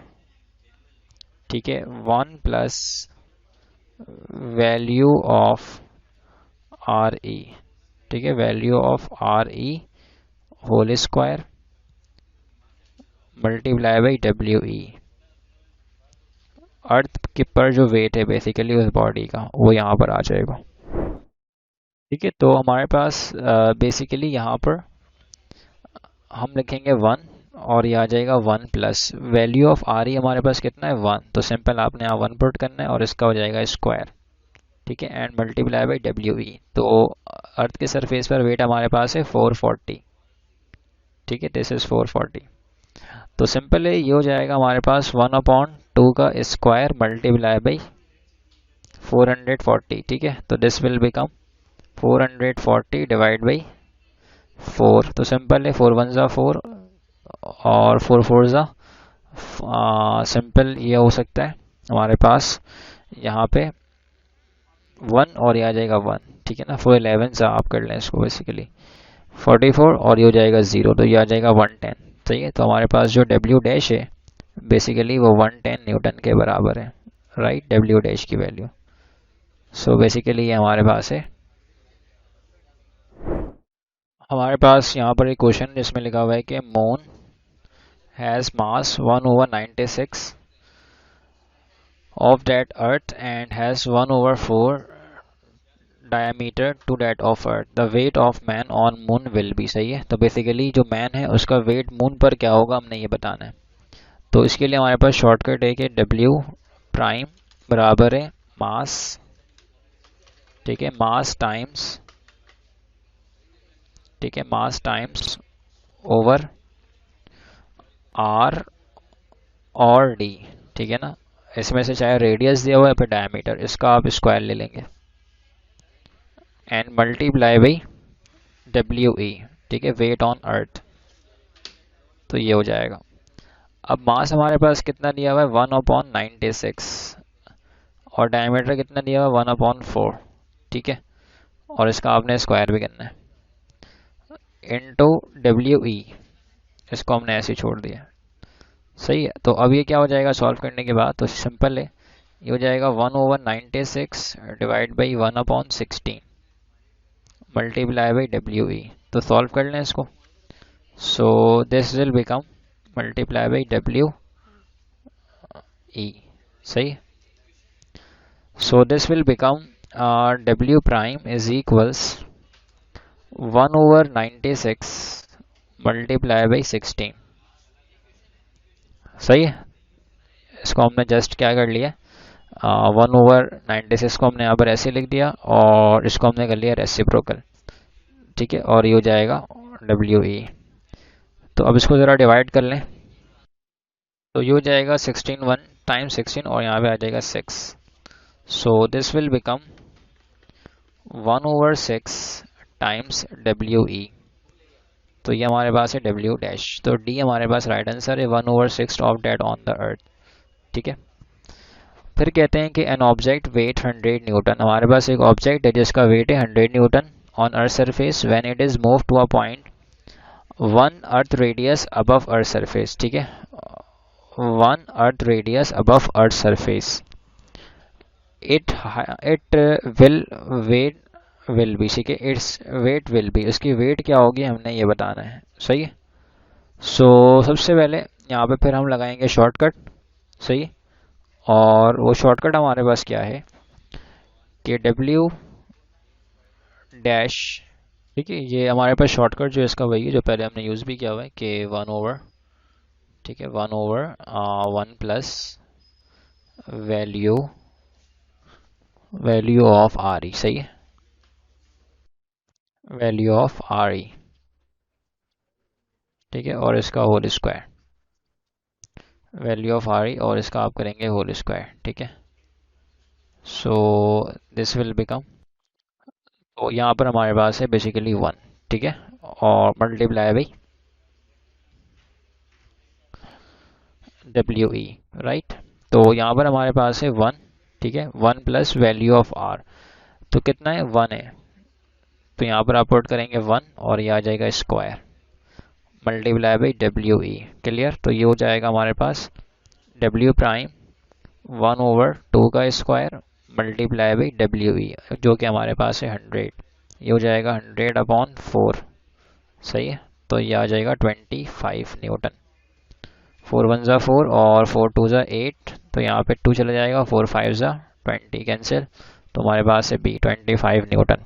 ठीक है, 1 plus value of R E, ठीक है, value of R E whole square multiply by W E, earth के पर जो वेट है बेसिकली उस बॉडी का वो यहाँ पर आ जाएगा। ठीक है, तो हमारे पास बेसिकली यहाँ पर हम लिखेंगे 1, और ये आ जाएगा 1 प्लस वैल्यू ऑफ आर ई हमारे पास कितना है, 1, तो सिंपल आपने यहाँ 1 पुट करना है और इसका हो जाएगा स्क्वायर, ठीक है, and multiply by W E. तो अर्थ के सरफेस पर वेट हमारे पास है 440, ठीक है, दिस इज 440। तो सिंपल है, ये हो जाएगा हमारे पास 1/2 का स्क्वायर मल्टीप्लाई बाई 440, ठीक है। तो this will become 440 divide by 4। तो सिंपल है, 4 1 ज़ा 4 और 4 4 ज़ा सिंपल ये हो सकता है हमारे पास यहाँ पे 1 और ये आ जाएगा 1, ठीक है ना। 4 11 सा आप कर लें इसको, बेसिकली 44 और ये हो जाएगा 0, तो ये आ जाएगा 110, सही है। तो हमारे पास जो डब्ल्यू डैश है बेसिकली वो 110 न्यूटन के बराबर है, राइट, डब्ल्यू डैश की वैल्यू। सो बेसिकली ये हमारे पास है। हमारे पास यहाँ पर एक क्वेश्चन जिसमें लिखा हुआ है कि moon has mass 1/96 of that earth and has 1/4 diameter to that of earth. The weight of man on moon will be, सही है। तो बेसिकली जो मैन है उसका वेट मून पर क्या होगा हमने ये बताना है। तो इसके लिए हमारे पास शॉर्टकट है कि डब्ल्यू प्राइम बराबर है मास, ठीक है, मास टाइम्स, ठीक है, मास टाइम्स ओवर आर और डी, ठीक है ना। इसमें से चाहे रेडियस दिया हुआ है या फिर डायमीटर, इसका आप स्क्वायर ले लेंगे एंड मल्टीप्लाई बाई डब्ल्यू ई, ठीक है, वेट ऑन अर्थ। तो ये हो जाएगा। अब मास हमारे पास कितना दिया हुआ है 1/96 और डायमीटर कितना दिया हुआ है 1/4, ठीक है। और इसका आपने स्क्वायर भी करना है इनटू डब्ल्यू ई, इसको हमने ऐसे छोड़ दिया, सही है। तो अब ये क्या हो जाएगा सॉल्व करने के बाद, तो सिंपल है, ये हो जाएगा 1/96 divide by 1/16 multiply by W E. तो सॉल्व कर लें इसको। So this will become multiply by W E, सही। So this will become W prime is equals 1/96 multiply by 16, सही है। इसको हमने जस्ट क्या कर लिया, 1/96 को हमने यहाँ पर ऐसे लिख दिया और इसको हमने कर लिया रेसिप्रोकल, ठीक है। और ये हो जाएगा डब्ल्यू ई। तो अब इसको ज़रा डिवाइड कर लें, तो ये हो जाएगा 16 1 टाइम्स 16 और यहाँ पे आ जाएगा 6। सो this will become 1/6 times W E. तो ये हमारे पास है डब्ल्यू डैश। तो डी हमारे पास राइट आंसर है 1/6 of that on the earth, ठीक है। फिर कहते हैं कि एन ऑब्जेक्ट वेट 100 न्यूटन। हमारे पास एक ऑब्जेक्ट है जिसका वेट है 100 newton on earth surface when it is move to a point 1 earth radius above earth surface, ठीक है, 1 earth radius above earth surface. It will weight will be, ठीक है, its weight will be, उसकी weight क्या होगी हमने ये बताना है, सही है। सो सबसे पहले यहाँ पे फिर हम लगाएंगे शॉर्टकट, सही। और वो शॉर्टकट हमारे पास क्या है कि डब्ल्यू डैश, ठीक है, ये हमारे पास शॉर्टकट जो इसका वही है जो पहले हमने यूज़ भी किया हुआ है कि 1/, ठीक है, 1/1 plus value value of R ई, सही है, वैल्यू ऑफ आर ई, ठीक है। और इसका whole square, value of R E और इसका आप करेंगे होल स्क्वायर, ठीक है। सो दिस विल बिकम, तो यहाँ पर हमारे पास है बेसिकली 1, ठीक है, और multiply by W E, right. तो यहाँ पर हमारे पास है 1, ठीक है, 1 प्लस वैल्यू ऑफ आर, तो कितना है 1 है। तो यहाँ पर आप पुट करेंगे 1 और ये आ जाएगा square multiply by W E, clear. तो ये हो जाएगा हमारे पास डब्ल्यू प्राइम 1/2 का स्क्वायर मल्टीप्लाई बाई डब्ल्यू ई, जो कि हमारे पास है 100। ये हो जाएगा 100/4, सही है। तो ये आ जाएगा 25 न्यूटन। 4 1 ज़ा 4 और 4 2 ज़ा 8, तो यहाँ पे 2 चला जाएगा, 4 5 ज़ा 20 कैंसिल, तो हमारे पास है बी 25 न्यूटन।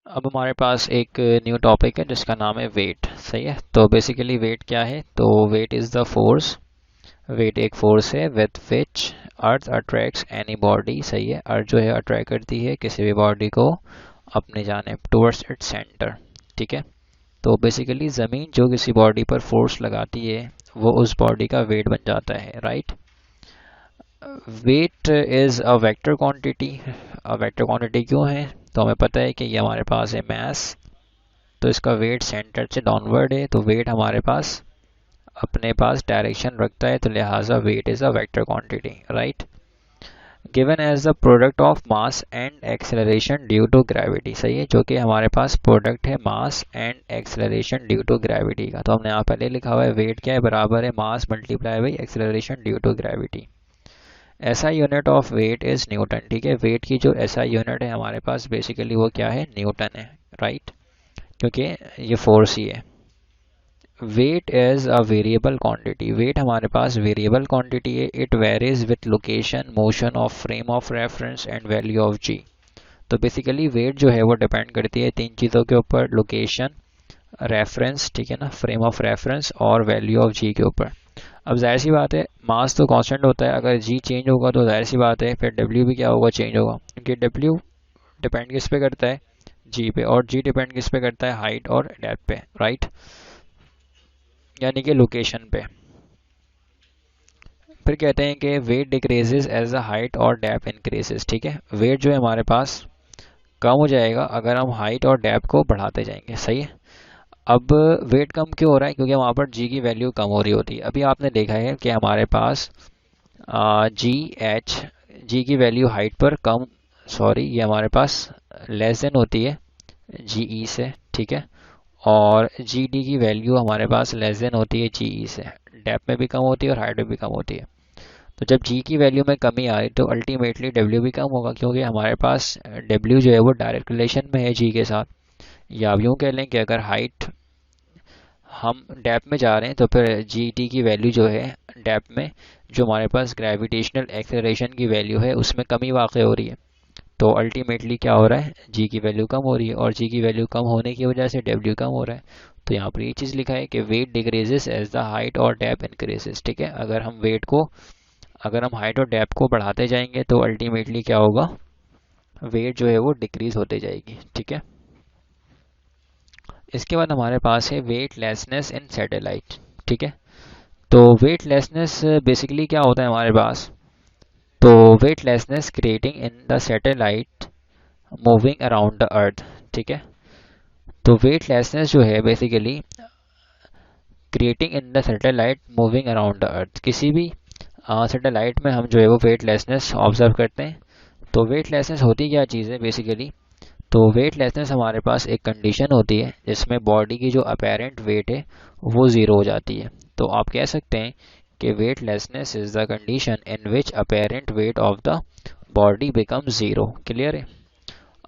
अब हमारे पास एक न्यू टॉपिक है जिसका नाम है वेट, सही है। तो बेसिकली वेट क्या है, तो weight is the force, weight एक फोर्स है with which earth attracts any body, सही है। अर्थ जो है अट्रैक्ट करती है किसी भी बॉडी को अपने जाने टुवर्ड्स इट्स सेंटर, ठीक है। तो बेसिकली ज़मीन जो किसी बॉडी पर फोर्स लगाती है वो उस बॉडी का वेट बन जाता है, right. Weight is a vector quantity. Vector quantity क्यों है? तो हमें पता है कि ये हमारे पास है मास, तो इसका वेट सेंटर से डाउनवर्ड है, तो वेट हमारे पास अपने पास डायरेक्शन रखता है, तो लिहाजा weight is a vector quantity, right. Given as the product of mass and acceleration due to gravity, सही है, जो कि हमारे पास प्रोडक्ट है mass and acceleration due to gravity का। तो हमने यहाँ पहले लिखा हुआ है वेट क्या है, बराबर है mass multiply by acceleration due to gravity. SI unit of weight is newton, ठीक है। वेट की जो एसआई यूनिट है हमारे पास बेसिकली वो क्या है, न्यूटन है, राइट, क्योंकि ये फोर्स ही है। Weight is a variable quantity, weight हमारे पास वेरिएबल क्वांटिटी है। It varies with location, motion of frame of reference and value of G. तो बेसिकली वेट जो है वो डिपेंड करती है तीन चीज़ों के ऊपर, लोकेशन, रेफरेंस, ठीक है ना, फ्रेम ऑफ रेफरेंस और वैल्यू ऑफ जी के ऊपर। अब जाहिर सी बात है मास तो कांस्टेंट होता है, अगर जी चेंज होगा तो जाहिर सी बात है फिर डब्ल्यू भी क्या होगा, चेंज होगा, क्योंकि डब्ल्यू डिपेंड किस पे करता है, जी पे, और जी डिपेंड किस पे करता है, हाइट और डेप्थ पे, राइट, यानी कि लोकेशन पे। फिर कहते हैं कि weight decreases as the height और डेप्थ इंक्रीजेज, ठीक है। वेट जो है हमारे पास कम हो जाएगा अगर हम हाइट और डेप्थ को बढ़ाते जाएंगे, सही है। अब वेट कम क्यों हो रहा है, क्योंकि वहाँ पर जी की वैल्यू कम हो रही होती है। अभी आपने देखा है कि हमारे पास जी एच, जी की वैल्यू हाइट पर कम, सॉरी ये हमारे पास लेस देन होती है जी ई से, ठीक है, और जी डी की वैल्यू हमारे पास लेस देन होती है जी ई से। डेप्थ में भी कम होती है और हाइट में भी कम होती है। तो जब जी की वैल्यू में कमी आई तो अल्टीमेटली डब्ल्यू भी कम होगा, क्योंकि हमारे पास डब्ल्यू जो है वो डायरेक्ट रिलेशन में है जी के साथ। या आप यूँ कह लें कि अगर हाइट हम डेप्थ में जा रहे हैं तो फिर जी टी की वैल्यू जो है डेप्थ में, जो हमारे पास ग्रेविटेशनल एक्सेलरेशन की वैल्यू है उसमें कमी वाक़ हो रही है। तो अल्टीमेटली क्या हो रहा है, जी की वैल्यू कम हो रही है, और जी की वैल्यू कम होने की वजह से डब्ल्यू कम हो रहा है। तो यहाँ पर ये चीज़ लिखा है कि weight decreases as the height और डेप्थ इंक्रीजेस, ठीक है। अगर हम हाइट और डेप्थ को बढ़ाते जाएंगे तो अल्टीमेटली क्या होगा, वेट जो है वो डिक्रीज होते जाएगी, ठीक है। इसके बाद हमारे पास है वेटलेसनेस इन सैटेलाइट, ठीक है। तो वेटलेसनेस बेसिकली क्या होता है हमारे पास, तो weightlessness creating in the satellite moving around the earth, ठीक है। तो वेटलेसनेस जो है basically creating in the satellite moving around the earth, किसी भी सैटेलाइट में हम जो है वो वेटलेसनेस ऑब्जर्व करते हैं। तो वेटलेसनेस होती क्या चीज़ है बेसिकली, तो वेटलेसनेस हमारे पास एक कंडीशन होती है जिसमें बॉडी की जो अपेरेंट वेट है वो ज़ीरो हो जाती है। तो आप कह सकते हैं कि weightlessness is the condition in which apparent wait of the body become zero. Clear है?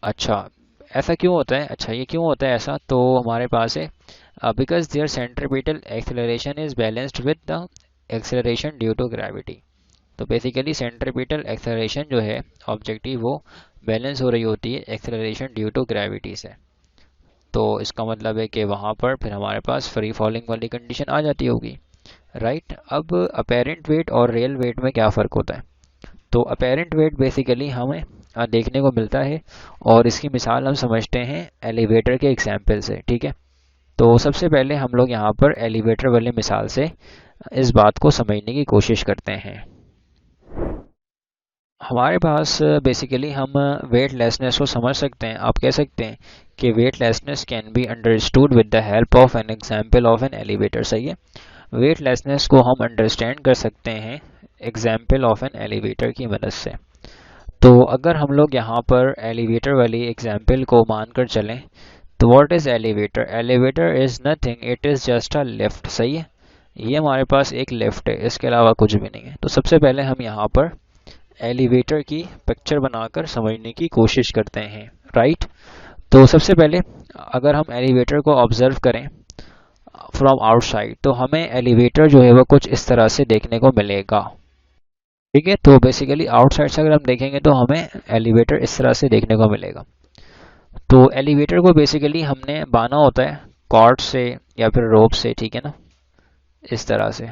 अच्छा, ऐसा क्यों होता है, अच्छा ये क्यों होता है ऐसा, तो हमारे पास है because their centripetal acceleration is balanced with the acceleration due to gravity. तो बेसिकली सेंट्रीपिटल एक्सेलरेशन जो है ऑब्जेक्टिव वो बैलेंस हो रही होती है एक्सेलरेशन ड्यू टू ग्रेविटी से। तो इसका मतलब है कि वहाँ पर फिर हमारे पास फ्री फॉलिंग वाली कंडीशन आ जाती होगी, राइट। अब अपेरेंट वेट और रियल वेट में क्या फ़र्क होता है, तो अपेरेंट वेट बेसिकली हमें देखने को मिलता है, और इसकी मिसाल हम समझते हैं एलिवेटर के एग्जाम्पल से, ठीक है। तो सबसे पहले हम लोग यहाँ पर एलिवेटर वाली मिसाल से इस बात को समझने की कोशिश करते हैं। हमारे पास बेसिकली हम वेटलेसनेस को समझ सकते हैं। आप कह सकते हैं कि weightlessness can be understood with the help of an example of an elevator, सही है। वेटलेसनेस को हम अंडरस्टैंड कर सकते हैं एग्जांपल ऑफ एन एलिवेटर की मदद से। तो अगर हम लोग यहाँ पर एलिवेटर वाली एग्जांपल को मानकर चलें, तो what is elevator, elevator is nothing, it is just a lift, सही है। ये हमारे पास एक लिफ्ट है, इसके अलावा कुछ भी नहीं है। तो सबसे पहले हम यहाँ पर एलिवेटर की पिक्चर बनाकर समझने की कोशिश करते हैं, राइट। तो सबसे पहले अगर हम एलिवेटर को ऑब्जर्व करें फ्रॉम आउटसाइड, तो हमें एलिवेटर जो है वो कुछ इस तरह से देखने को मिलेगा, ठीक है। तो बेसिकली आउटसाइड से अगर हम देखेंगे तो हमें एलिवेटर इस तरह से देखने को मिलेगा। तो एलिवेटर को बेसिकली हमने बांधा होता है कॉर्ड से या फिर रोप से, ठीक है ना, इस तरह से,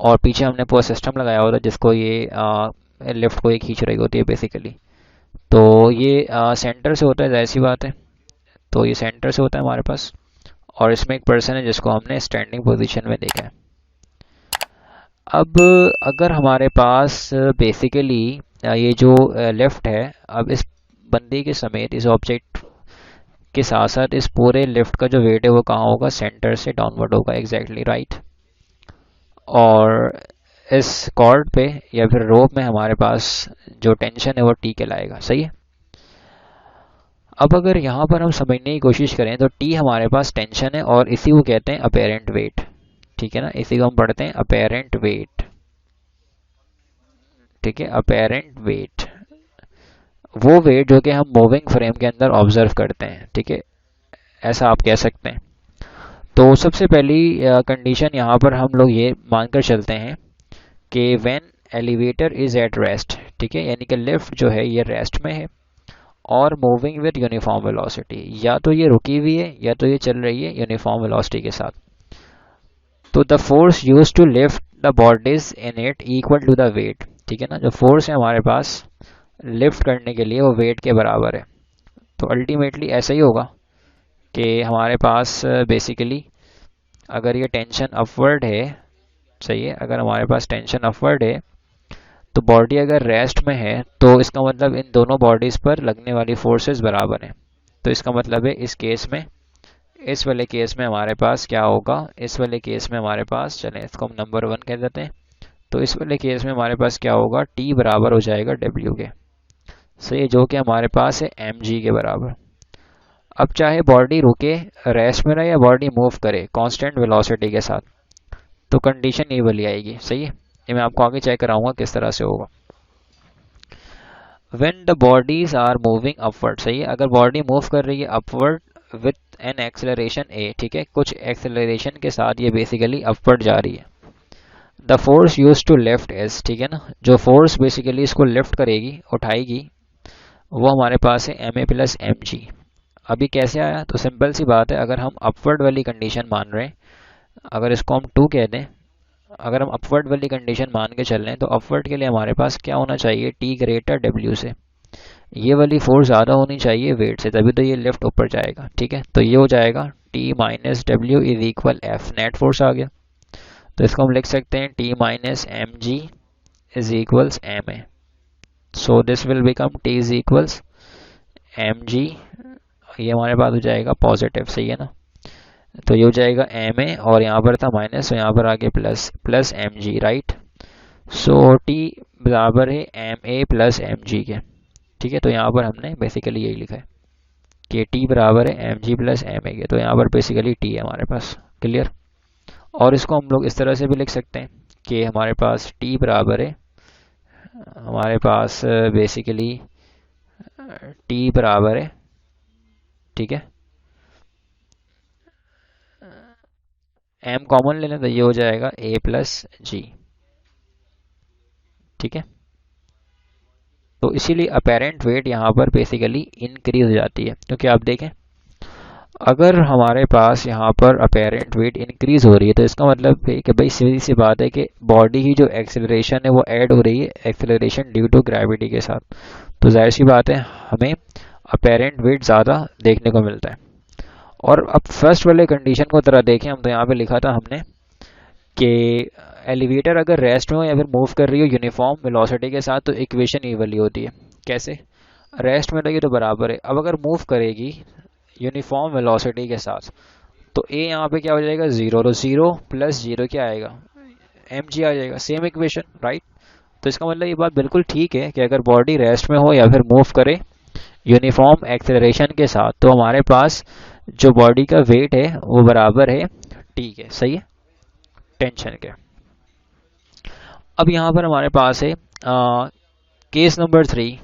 और पीछे हमने पूरा सिस्टम लगाया होता है जिसको ये लिफ्ट को ये खींच रही होती है बेसिकली। तो ये सेंटर से होता है, जाहिर सी बात है, तो ये सेंटर से होता है हमारे पास, और इसमें एक पर्सन है जिसको हमने स्टैंडिंग पोजीशन में देखा है। अब अगर हमारे पास बेसिकली ये जो लिफ्ट है, अब इस बंदे के समेत इस ऑब्जेक्ट के साथ साथ इस पूरे लिफ्ट का जो वेट है वो कहाँ होगा, सेंटर से डाउनवर्ड होगा, एग्जैक्टली राइट। और इस कॉर्ड पे या फिर रोप में हमारे पास जो टेंशन है वो टी कहलाएगा, सही है। अब अगर यहाँ पर हम समझने की कोशिश करें तो टी हमारे पास टेंशन है और इसी को कहते हैं अपेरेंट वेट, ठीक है ना, इसी को हम पढ़ते हैं अपेरेंट वेट, ठीक है, अपेरेंट वेट, वो वेट जो कि हम मूविंग फ्रेम के अंदर ऑब्जर्व करते हैं, ठीक है, ऐसा आप कह सकते हैं। तो सबसे पहली कंडीशन यहाँ पर हम लोग ये मानकर चलते हैं कि when elevator is at rest, ठीक है, यानी कि लिफ्ट जो है ये रेस्ट में है और मूविंग विद यूनिफॉर्म वेलोसिटी, या तो ये रुकी हुई है या तो ये चल रही है यूनिफॉर्म वेलोसिटी के साथ। तो the force use to lift the bodies in it equal to the weight, ठीक है ना, जो फोर्स है हमारे पास लिफ्ट करने के लिए वो वेट के बराबर है। तो अल्टीमेटली ऐसा ही होगा कि हमारे पास बेसिकली अगर ये टेंशन अपवर्ड है, सही है, अगर हमारे पास टेंशन अपवर्ड है तो बॉडी अगर रेस्ट में है तो इसका मतलब इन दोनों बॉडीज पर लगने वाली फोर्सेस बराबर हैं। तो इसका मतलब है इस केस में, इस वाले केस में हमारे पास क्या होगा, इस वाले केस में हमारे पास, चलें इसको हम नंबर 1 कह देते हैं, तो इस वाले केस में हमारे पास क्या होगा, टी बराबर हो जाएगा डब्ल्यू के, सही, जो कि हमारे पास है एम जी के बराबर। अब चाहे बॉडी रुके, रेस्ट में रहे या बॉडी मूव करे कांस्टेंट वेलोसिटी के साथ, तो कंडीशन ये वाली आएगी, सही है। ये मैं आपको आगे चेक कराऊंगा किस तरह से होगा। When the bodies are moving upward, सही है, अगर बॉडी मूव कर रही है upward with an acceleration A, ठीक है, कुछ एक्सेलरेशन के साथ ये बेसिकली अपवर्ड जा रही है। The force use to lift is, ठीक है ना, जो फोर्स बेसिकली इसको लिफ्ट करेगी, उठाएगी, वो हमारे पास है M A plus M G. अभी कैसे आया, तो सिंपल सी बात है, अगर हम अपवर्ड वाली कंडीशन मान रहे हैं, अगर इसको हम 2 कह दें, अगर हम अपवर्ड वाली कंडीशन मान के चल रहे हैं तो अपवर्ड के लिए हमारे पास क्या होना चाहिए, टी ग्रेटर डब्ल्यू से, ये वाली फोर्स ज़्यादा होनी चाहिए वेट से, तभी तो ये लिफ्ट ऊपर जाएगा, ठीक है। तो ये हो जाएगा T minus W is equal F, net force आ गया। तो इसको हम लिख सकते हैं T minus M G is equals M A, so this will become T is equals M G, ये हमारे पास हो जाएगा पॉजिटिव, सही है ना। तो ये हो जाएगा एम ए और यहाँ पर था माइनस, तो यहाँ पर आगे plus, plus M G, right. So T बराबर है M A plus M G के, ठीक है। तो यहाँ पर हमने बेसिकली यही लिखा है कि टी बराबर है M G plus M A के, तो यहाँ पर बेसिकली टी है हमारे पास, क्लियर। और इसको हम लोग इस तरह से भी लिख सकते हैं कि हमारे पास टी बराबर है, हमारे पास बेसिकली टी बराबर है, ठीक है, एम कॉमन ले लें तो ये हो जाएगा ए प्लस जी, ठीक है। तो इसीलिए अपेरेंट वेट यहाँ पर बेसिकली इंक्रीज हो जाती है, क्योंकि आप देखें अगर हमारे पास यहाँ पर अपेरेंट वेट इंक्रीज हो रही है तो इसका मतलब है कि भाई सीधी सी बात है कि बॉडी की जो एक्सेलरेशन है वो ऐड हो रही है एक्सेलरेशन ड्यू टू ग्रेविटी के साथ। तो जाहिर सी बात है हमें अपेरेंट वेट ज़्यादा देखने को मिलता है। और अब फर्स्ट वाले कंडीशन को तरह देखें हम, तो यहाँ पे लिखा था हमने कि एलिवेटर अगर रेस्ट में हो या फिर मूव कर रही हो यूनिफॉर्म वेलोसिटी के साथ तो इक्वेशन ये वाली होती है, कैसे, रेस्ट में रहेगी तो बराबर है, अब अगर मूव करेगी यूनिफॉर्म वेलोसिटी के साथ तो ए यहाँ पे क्या हो जाएगा, जीरो, तो जीरो प्लस जीरो क्या आएगा, एम जी आ जाएगा, सेम इक्वेशन, राइट। तो इसका मतलब ये बात बिल्कुल ठीक है कि अगर बॉडी रेस्ट में हो या फिर मूव करे यूनिफॉर्म एक्सेलरेशन के साथ तो हमारे पास जो बॉडी का वेट है वो बराबर है टी के, सही है, टेंशन के। अब यहाँ पर हमारे पास है case number 3,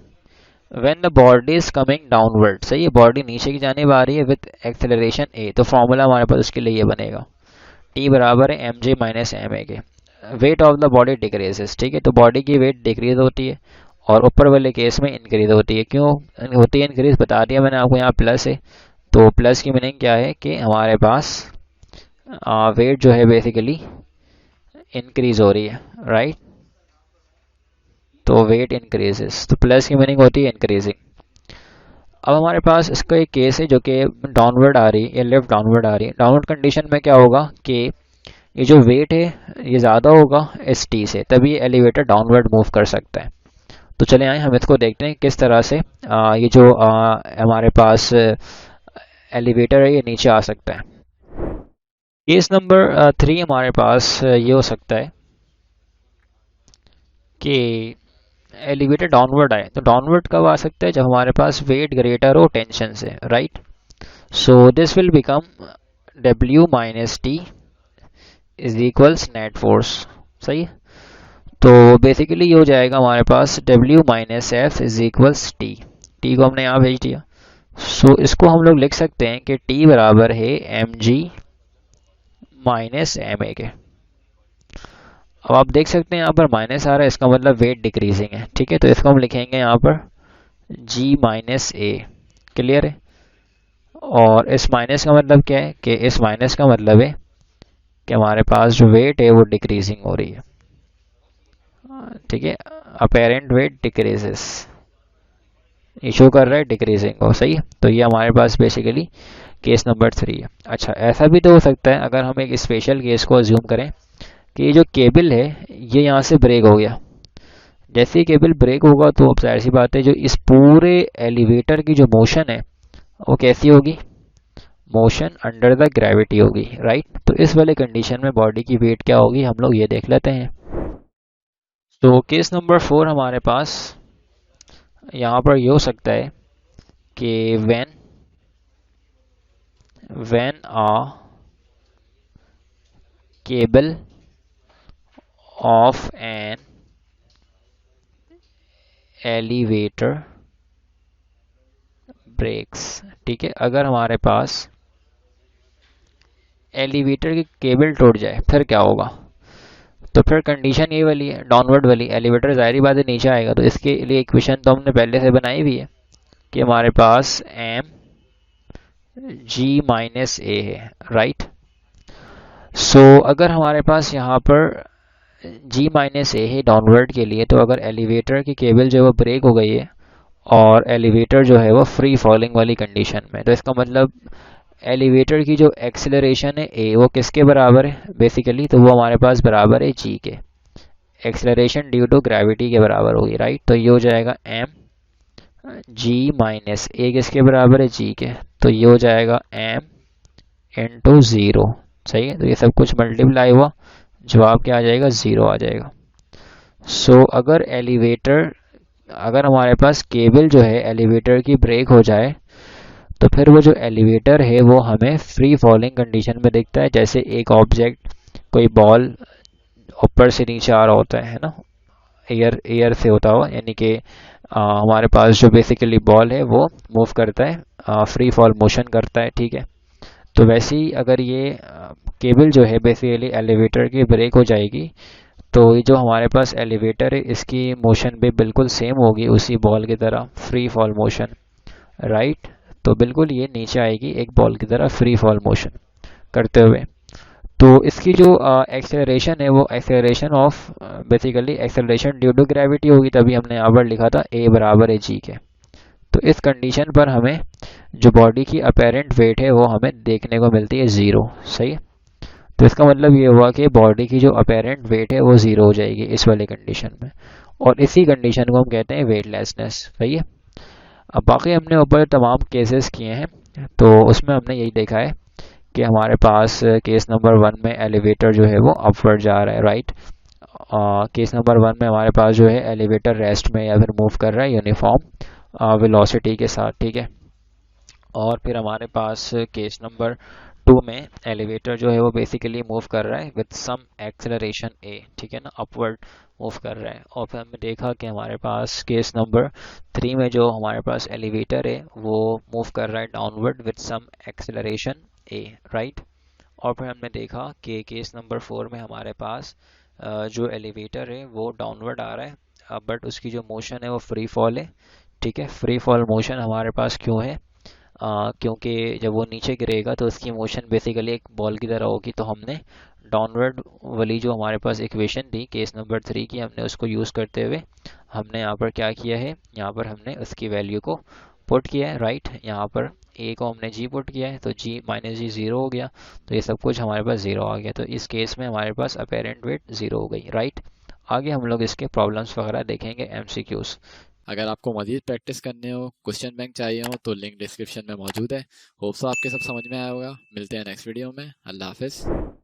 when the body is coming downward, सही है, बॉडी नीचे की जाने आ रही है विद एक्सेलरेशन ए, तो फॉर्मूला हमारे पास उसके लिए ये बनेगा टी बराबर है M J minus M A के, weight of the body decreases, ठीक है, तो बॉडी की वेट डिक्रीज होती है और ऊपर वाले केस में इंक्रीज होती है। क्यों होती है इंक्रीज, बता दिया मैंने आपको, यहाँ प्लस है, तो प्लस की मीनिंग क्या है कि हमारे पास वेट जो है बेसिकली इंक्रीज हो रही है, राइट। तो वेट इंक्रीजेस, तो प्लस की मीनिंग होती है इंक्रीजिंग। अब हमारे पास इसका एक केस है जो कि डाउनवर्ड आ रही है या लेफ्ट डाउनवर्ड आ रही है। डाउनवर्ड कंडीशन में क्या होगा कि ये जो वेट है ये ज़्यादा होगा एस टी से, तभी एलिवेटर डाउनवर्ड मूव कर सकता है। तो चले आए हम इसको देखते हैं किस तरह से ये जो हमारे पास एलिवेटर है ये नीचे आ सकता है। केस नंबर 3 हमारे पास ये हो सकता है कि एलिवेटर डाउनवर्ड आए। तो डाउनवर्ड कब आ सकता है? जब हमारे पास वेट ग्रेटर हो टेंशन से, right. So this will become W minus T is equals net force. सही है। तो बेसिकली ये हो जाएगा हमारे पास W minus F is equals T. T को हमने यहाँ भेज दिया। सो इसको हम लोग लिख सकते हैं कि टी बराबर है M G minus M A के। अब आप देख सकते हैं यहाँ पर माइनस आ रहा है, इसका मतलब वेट डिक्रीजिंग है। ठीक है, तो इसको हम लिखेंगे यहाँ पर जी माइनस ए। क्लियर है। और इस माइनस का मतलब क्या है कि इस माइनस का मतलब है कि हमारे पास जो वेट है वो डिक्रीजिंग हो रही है। ठीक है, अपेरेंट वेट डिक्रीजेस, इशू कर रहा है डिक्रीजिंग को। सही है। तो ये हमारे पास बेसिकली केस नंबर 3 है। अच्छा, ऐसा भी तो हो सकता है अगर हम एक स्पेशल केस को अज्यूम करें कि ये जो केबल है ये यहाँ से ब्रेक हो गया। जैसे ही केबल ब्रेक होगा तो अब जाहिर सी बात है जो इस पूरे एलिवेटर की जो मोशन है वो कैसी होगी? मोशन अंडर द ग्रेविटी होगी, राइट। तो इस वाले कंडीशन में बॉडी की वेट क्या होगी हम लोग ये देख लेते हैं। तो केस नंबर 4 हमारे पास यहाँ पर ये हो सकता है कि when when a cable of an elevator breaks. ठीक है, अगर हमारे पास एलिवेटर की केबल टूट जाए फिर क्या होगा? तो फिर कंडीशन ये वाली है डाउनवर्ड वाली, एलिवेटर जाहिर बात है नीचे आएगा। तो इसके लिए इक्वेशन तो हमने पहले से बनाई हुई है कि हमारे पास एम जी माइनस ए है, राइट। सो अगर हमारे पास यहाँ पर जी माइनस ए है डाउनवर्ड के लिए, तो अगर एलिवेटर की केबल जो है वो ब्रेक हो गई है और एलिवेटर जो है वो फ्री फॉलिंग वाली कंडीशन में, तो इसका मतलब एलिवेटर की जो एक्सेलरेशन है ए वो किसके बराबर है बेसिकली? तो वो हमारे पास बराबर है जी के। एक्सेलरेशन ड्यू टू ग्रेविटी के बराबर होगी, राइट। तो ये हो जाएगा एम जी माइनस ए किसके बराबर है? जी के। तो ये हो जाएगा एम इंटू ज़ीरो। सही है। तो ये सब कुछ मल्टीप्लाई हुआ, जवाब क्या आ जाएगा? ज़ीरो आ जाएगा। सो अगर हमारे पास केबल जो है एलिवेटर की ब्रेक हो जाए तो फिर वो जो एलिवेटर है वो हमें फ्री फॉलिंग कंडीशन में दिखता है, जैसे एक ऑब्जेक्ट कोई बॉल ऊपर से नीचे आ रहा होता है ना, एयर एयर से होता हुआ, यानी कि हमारे पास जो बेसिकली बॉल है वो मूव करता है, फ्री फॉल मोशन करता है। ठीक है, तो वैसे ही अगर ये केबल जो है बेसिकली एलिवेटर की ब्रेक हो जाएगी तो ये जो हमारे पास एलिवेटर है इसकी मोशन भी बिल्कुल सेम होगी उसी बॉल की तरह, फ्री फॉल मोशन, राइट। तो बिल्कुल ये नीचे आएगी एक बॉल की तरह फ्री फॉल मोशन करते हुए। तो इसकी जो एक्सेलरेशन है वो acceleration of basically acceleration due to gravity होगी, तभी हमने यहाँ पर लिखा था ए बराबर है जी के। तो इस कंडीशन पर हमें जो बॉडी की अपेरेंट वेट है वो हमें देखने को मिलती है ज़ीरो। सही है। तो इसका मतलब ये हुआ कि बॉडी की जो अपेरेंट वेट है वो ज़ीरो हो जाएगी इस वाले कंडीशन में, और इसी कंडीशन को हम कहते हैं वेटलेसनेस। सही है। अब बाकी हमने ऊपर तमाम केसेस किए हैं तो उसमें हमने यही देखा है कि हमारे पास केस नंबर 1 में एलिवेटर जो है वो अपवर्ड जा रहा है, राइट। केस नंबर 1 में हमारे पास जो है एलिवेटर रेस्ट में या फिर मूव कर रहा है यूनिफॉर्म वेलोसिटी के साथ। ठीक है, और फिर हमारे पास केस नंबर 2 में एलिवेटर जो है वो बेसिकली मूव कर रहा है विद सम एक्सेलरेशन ए। ठीक है ना, अपवर्ड मूव कर रहा है। और फिर हमने देखा कि हमारे पास केस नंबर 3 में जो हमारे पास एलिवेटर है वो मूव कर रहा है downward with some acceleration A, right. और फिर हमने देखा कि केस नंबर 4 में हमारे पास जो एलिवेटर है वो डाउनवर्ड आ रहा है बट उसकी जो मोशन है वो फ्री फॉल है। ठीक है, फ्री फॉल मोशन हमारे पास क्यों है? क्योंकि जब वो नीचे गिरेगा तो उसकी मोशन बेसिकली एक बॉल की तरह होगी। तो हमने डाउनवर्ड वाली जो हमारे पास इक्वेशन थी केस नंबर 3 की, हमने उसको यूज़ करते हुए हमने यहाँ पर क्या किया है, यहाँ पर हमने उसकी वैल्यू को पुट किया है, राइट। यहाँ पर ए को हमने जी पुट किया है तो जी माइनस जी ज़ीरो हो गया, तो ये सब कुछ हमारे पास ज़ीरो आ गया। तो इस केस में हमारे पास अपेरेंट वेट ज़ीरो हो गई, राइट। आगे हम लोग इसके प्रॉब्लम्स वगैरह देखेंगे, एमसीक्यूज। अगर आपको मजीद प्रैक्टिस करने हो, क्वेश्चन बैंक चाहिए हो, तो लिंक डिस्क्रिप्शन में मौजूद है। होप सो आपके सब समझ में आया होगा। मिलते हैं नेक्स्ट वीडियो में। अल्लाह हाफिज़।